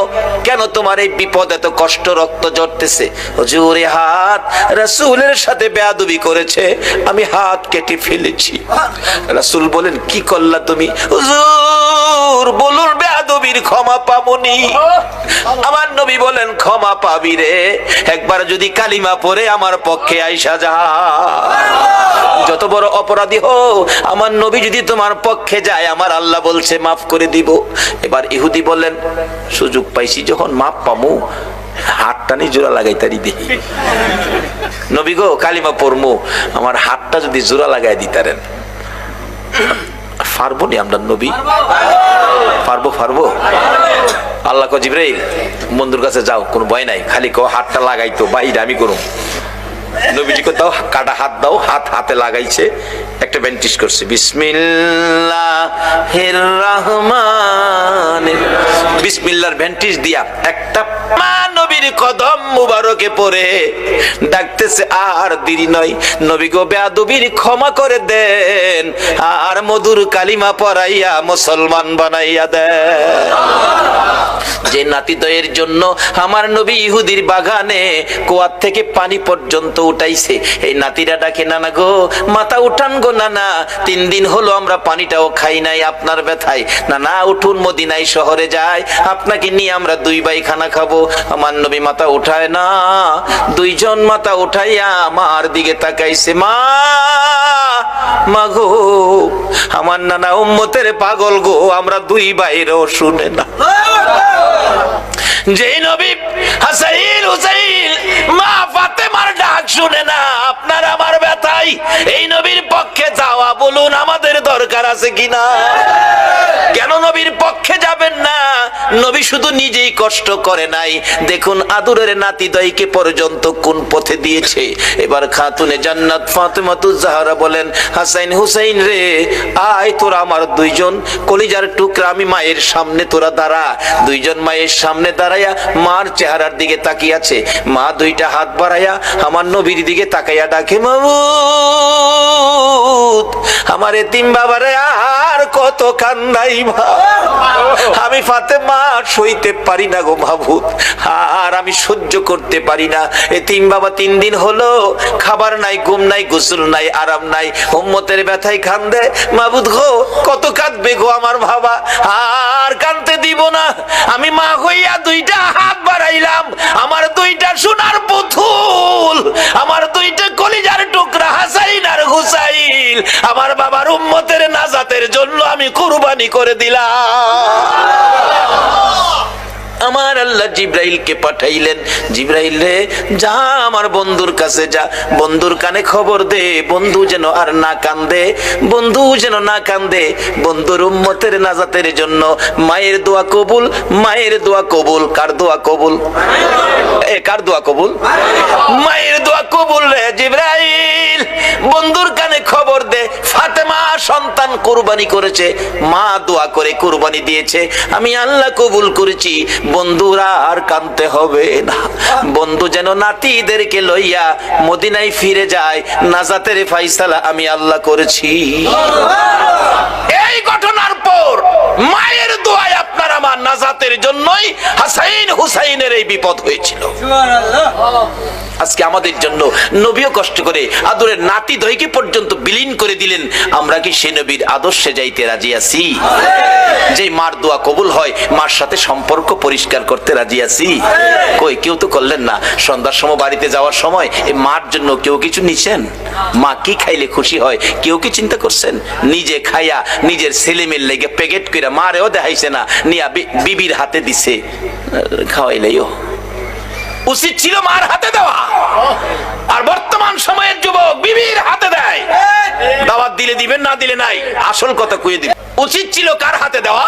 [SPEAKER 1] কেন তোমার এই বিপদ, এত কষ্ট, রক্ত ঝরতেছে? হুজুর, এই হাত রাসূলের সাথে বেয়াদবি করেছে, আমি হাত কেটে ফেলেছি। রাসূল বলেন, কি করলা তুমি? হুজুর বলুন, বেয়াদবির ক্ষমা পাবনি। আমার নবী বলেন, ক্ষমা পাবি রে, একবার যদি কালিমা পড়ে আমার পক্ষে আইসা যা। যত বড় অপরাধী হো, আমার নবী যদি তোমার পক্ষে যায়, আমার আল্লাহ বলছে মাফ করে দিব। এবার ইহুদি বলেন, সুযোগ পাইছি যখন মাফ পামু, হাতটা নি জোড়া লাগাই তারি দেখি। নবী গো, কালিমা পড়মু, আমার হাতটা যদি জোড়া লাগাই দিতারেন। পারবো নি আমরা নবী? পারবো। আল্লাহ কো, জিবরাইল বন্ধুর কাছে যাও, কোনো ভয় নাই, খালি কো হাতটা লাগাইতো, বাইরে আমি করুম। নবীজিকে দাও, কাটা হাত দাও, হাত হাতে লাগাইছে, একটা ব্যান্টিজ করছে। বিসমিল্লাহির রহমানির, বিসমিল্লাহর ব্যান্টিজ দিয়া একটা নবীর কদম মুবারকে পড়ে ডাকতেছে, আর দেরি নয়, নবী গো বেয়াদবির ক্ষমা করে দেন, আর মধুর কালিমা পড়াইয়া মুসলমান বানাইয়া দেন। যে নাতিদয়ের জন্য আমার নবী ইহুদির বাগানে কুয়ার থেকে পানি পর্যন্ত উঠাইছে, এই নাতিরা ডাকে, নানা গো মাথা উঠান গো নানা, 3 দিন হলো আমরা পানিটাও খাই নাই আপনার ব্যথায়। নানা উঠুন, মদিনায় শহরে যায়, আপনাকে নিয়ে আমরা 2 ভাই খানা খাবো। আমার নবী মাথা উঠায় না, 2 জন মাথা উঠাইয়া আমার দিকে তাকাইছে। মা গো, আমার নানা উম্মতের পাগল গো, আমরা 2 ভাইরও শুনে না। যে নবী হাসাইন হুসাইন মা ফাতেমার ডাক শুনে না, আপনার আমার ব্যথাই এই নবীর পক্ষে যাওয়া, বলুন আমাদের দরকার আছে কিনা? কেন নবীর পক্ষে যাবেন না? নবী শুধু নিজেই কষ্ট করে নাই, দেখুন আদরের নাতিদয়কে পর্যন্ত কোন পথে দিয়েছে। এবার খাতুনে জান্নাত ফাতেমাতুজ জাহরা বলেন, হাসাইন হুসাইন রে, আয় তোরা আমার 2 জন কলিজার টুকরা, আমি মায়ের সামনে তোরা দাঁড়া। 2 জন মায়ের সামনে দাঁড়াইয়া মার চেহারার দিকে তাকিয়ে আছে। মা 2টা হাত বাড়াইয়া আমার নবীর দিকে তাকাইয়া ডাকে, মাবুদ আমার এতিম বাবারে আর কত কান্দাই, আমি ফাতেমা সইতে পারি না গো মাবুদ, আর আমি সহ্য করতে পারি না। এতিম বাবা 3 দিন হলো খাবার নাই, ঘুম নাই, গোসল নাই, আরাম নাই, উম্মতের ব্যথায় কান্দে। মাবুদ গো, কত কাঁদবে গো আমার বাবা, আর কাঁদতে দিব না। আমি মা হইয়া 2টা হাত বাড়াইলাম, আমার 2টা সোনার পুতুল, আমার 2টা কলিজার টুকরা হাসাইন আর হুসাইন, আমার বাবার উম্মতের নাজাতের জন্য আমি কুরবানি করে দিলাম। আমার আল্লাহ জিব্রাইলকে পাঠাইলেন, জিব্রাইল রে যা আমার বন্ধুর কাছে যা, বন্ধুর কানে খবর দে, বন্ধু যেন আর না কান্দে, বন্ধু যেন না কান্দে। বন্ধুর উম্মতের নাজাতের জন্য মায়ের দোয়া কবুল, মায়ের দোয়া কবুল। কার দোয়া কবুল? কার দোয়া কবুল? মায়ের দোয়া কবুল রে জিব্রাইল, বন্ধুর কানে খবর দে, ফাতেমা সন্তান কুরবানি করেছে, মা দোয়া করে কুরবানি দিয়েছে, আমি আল্লাহ কবুল করেছি। বন্ধুরা আর কাঁদতে হবে না, বন্ধু যেন নাতিদেরকে লইয়া মদিনায় ফিরে যায়, নাজাতের ফায়সালা আমি আল্লাহ করেছি। এই ঘটনার পর মায়ের দোয়ায় আপনার আমার নাজাতের জন্যই হাসাইন হুসাইনের এই বিপদ হয়েছিল। আজকে আমাদের জন্য নবীও কষ্ট করে আদরের নাতি দইকে পর্যন্ত বিলীন করে দিলেন। আমরা কি সে নবীর আদর্শে যাইতে রাজি আছি? যে মার দোয়া কবুল হয়, মার সাথে সম্পর্ক পরিষ্কার করতে রাজি আছি? কই, কেউ তো করলেন না। সন্ধ্যার সময় বাড়িতে যাওয়ার সময় এই মার জন্য কেউ কিছু নিছেন? মা কি খাইলে খুশি হয় কেউ কি চিন্তা করছেন? নিজে খাইয়া নিজের ছেলে মেয়ের লেগে প্যাকেট করে মারেও দেখাইছে না, নিয়া বিবির হাতে দিছে, খাওয়াইলেও উচিত ছিল মার হাতে দেওয়া। আর বর্তমান সময়ের যুবক বিবির হাতে দেয়। দাওয়াত দিলে দিবেন, না দিলে নাই। আসল কথা কয়ে দিবেন, উচিত ছিল কার হাতে দেওয়া?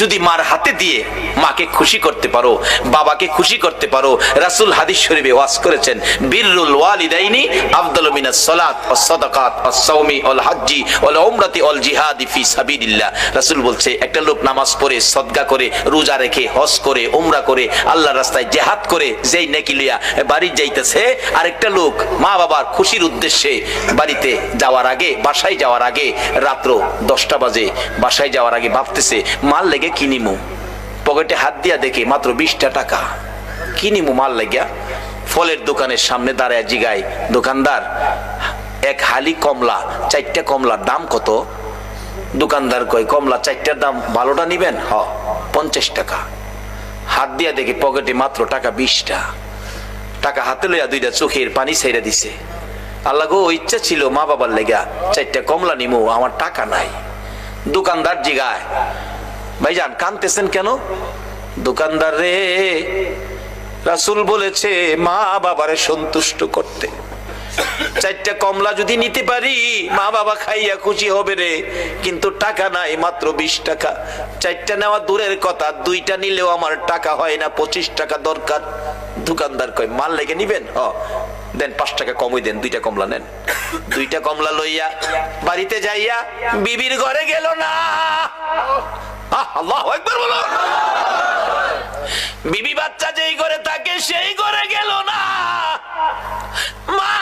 [SPEAKER 1] যদি মার হাতে দিয়ে মাকে খুশি করতে পারো, বাবাকে খুশি করতে পারো। রাসূল হাদিস শরীফে ওয়াজ করেছেন, বিররুল ওয়ালিদাইনি আফদালু মিনাস সালাত ওয়াস সাদাকাত ওয়াস সাওমি ওয়াল হাজ্জি ওয়াল উমরাতি ওয়াল জিহাদি ফি সাবিলিল্লাহ। রাসূল বলছে, একটা লোক নামাজ পড়ে, সদকা করে, রোজা রেখে, হজ করে, উমরা করে, আল্লাহর রাস্তায় জিহাদ করে যেই নেকি লইয়া বাড়ি যাইতেছে, আরেকটা লোক মা বাবার খুশির উদ্দেশ্যে বাড়িতে যাওয়ার আগে, বাসায় যাওয়ার আগে, রাত্র 10টা বাজে, বাসায় যাওয়ার আগে ভাবতেছে মাল লেগে কিনিমু। পকেটে হাত দিয়া দেখে মাত্র 20টা টাকা। কিনিমু মাল লাগিয়া ফলের দোকানের সামনে দাঁড়ায় জিগায় দোকানদার, এক হালি কমলা, 4টা কমলার দাম কত? দোকানদার কয়, কমলা 4টার দাম, ভালোটা নিবেন? হ, 50 টাকা। হাত দিয়া দেখে পকেটে মাত্র টাকা 20টা। টাকা হাতে লইয়া দুইটা চোখের পানি ছেড়ে দিছে। আল্লাহ গো, ইচ্ছা ছিল মা বাবার লেগা 4টা কমলা নিমু, আমার টাকা নাই। দোকানদার জিগায়, ভাইজান কানতেছেন কেন? দোকানদার রে, রাসূল বলেছে মা বাবারে সন্তুষ্ট করতে। 4টা কমলা যদি নিতে পারি মা বাবা খাইয়া খুশি হবে রে, কিন্তু টাকা নাই, মাত্র 20 টাকা। 4টা নেওয়া দূরের কথা, 2টা নিলেও আমার টাকা হয় না, 25 টাকা দরকার। দোকানদার কয়, মাল লেগে নিবেন? দেন 5 টাকা কমই দেন, 2টা কমলা নেন। 2টা কমলা লইয়া বাড়িতে যাইয়া বিবির ঘরে গেল না। আল্লাহু আকবার বলো। বিবি বাচ্চা যেই ঘরে থাকে সেই ঘরে গেল না। মা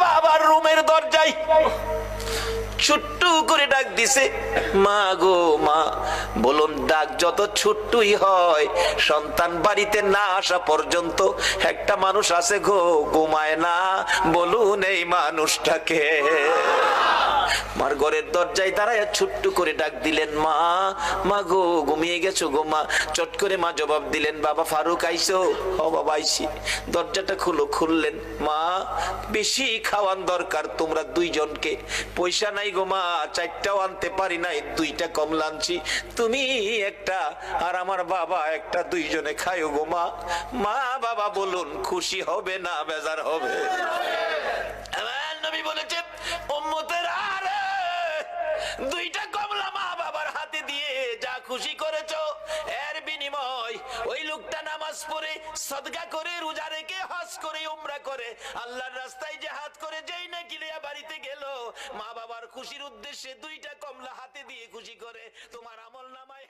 [SPEAKER 1] বাবার রুমের দরজায় ছোট্ট করে ডাক দিছে, মা গো মা। বলুন, ডাক যত ছোট্টই হয়, সন্তান বাড়িতে না আসা পর্যন্ত একটা মানুষ আছে গো, ঘুমায় না। বলুন এই মানুষটাকে। মার ঘরের দরজায় দাঁড়ায় ছোট্ট করে ডাক দিলেন, মা, মা গো, ঘুমিয়ে গেছো গো মা। চট করে মা জবাব দিলেন, বাবা ফারুক আইছো? ও বাবা আইছি। দরজাটা খুলো। খুললেন, মা বেশি খাওয়ান দরকার তোমরা দুইজনকে, পয়সা নাই গো মা, 4টাও আনতে পারি নাই, 2টা কমলা আনছি, তুমি একটা আর আমার বাবা একটা, দুইজনে খাইও গো মা। মা বাবা বলুন খুশি হবে না বেজার হবে? আমার নবী বলেছেন, উম্মতের আরে 2টা কমলা মা বাবার হাতে দিয়ে যা খুশি করেছো, এর বিনিময় ওই লোকটা নামাজ পড়ে, সদকা করে, রোজা রেখে, হজ করে, উমরা করে, আল্লাহর রাস্তায় জিহাদ করে যেই নাকি লইয়া বাড়িতে গেল, মা বাবার খুশির উদ্দেশ্যে 2টা কমলা হাতে দিয়ে খুশি করে, তোমার আমল নামায়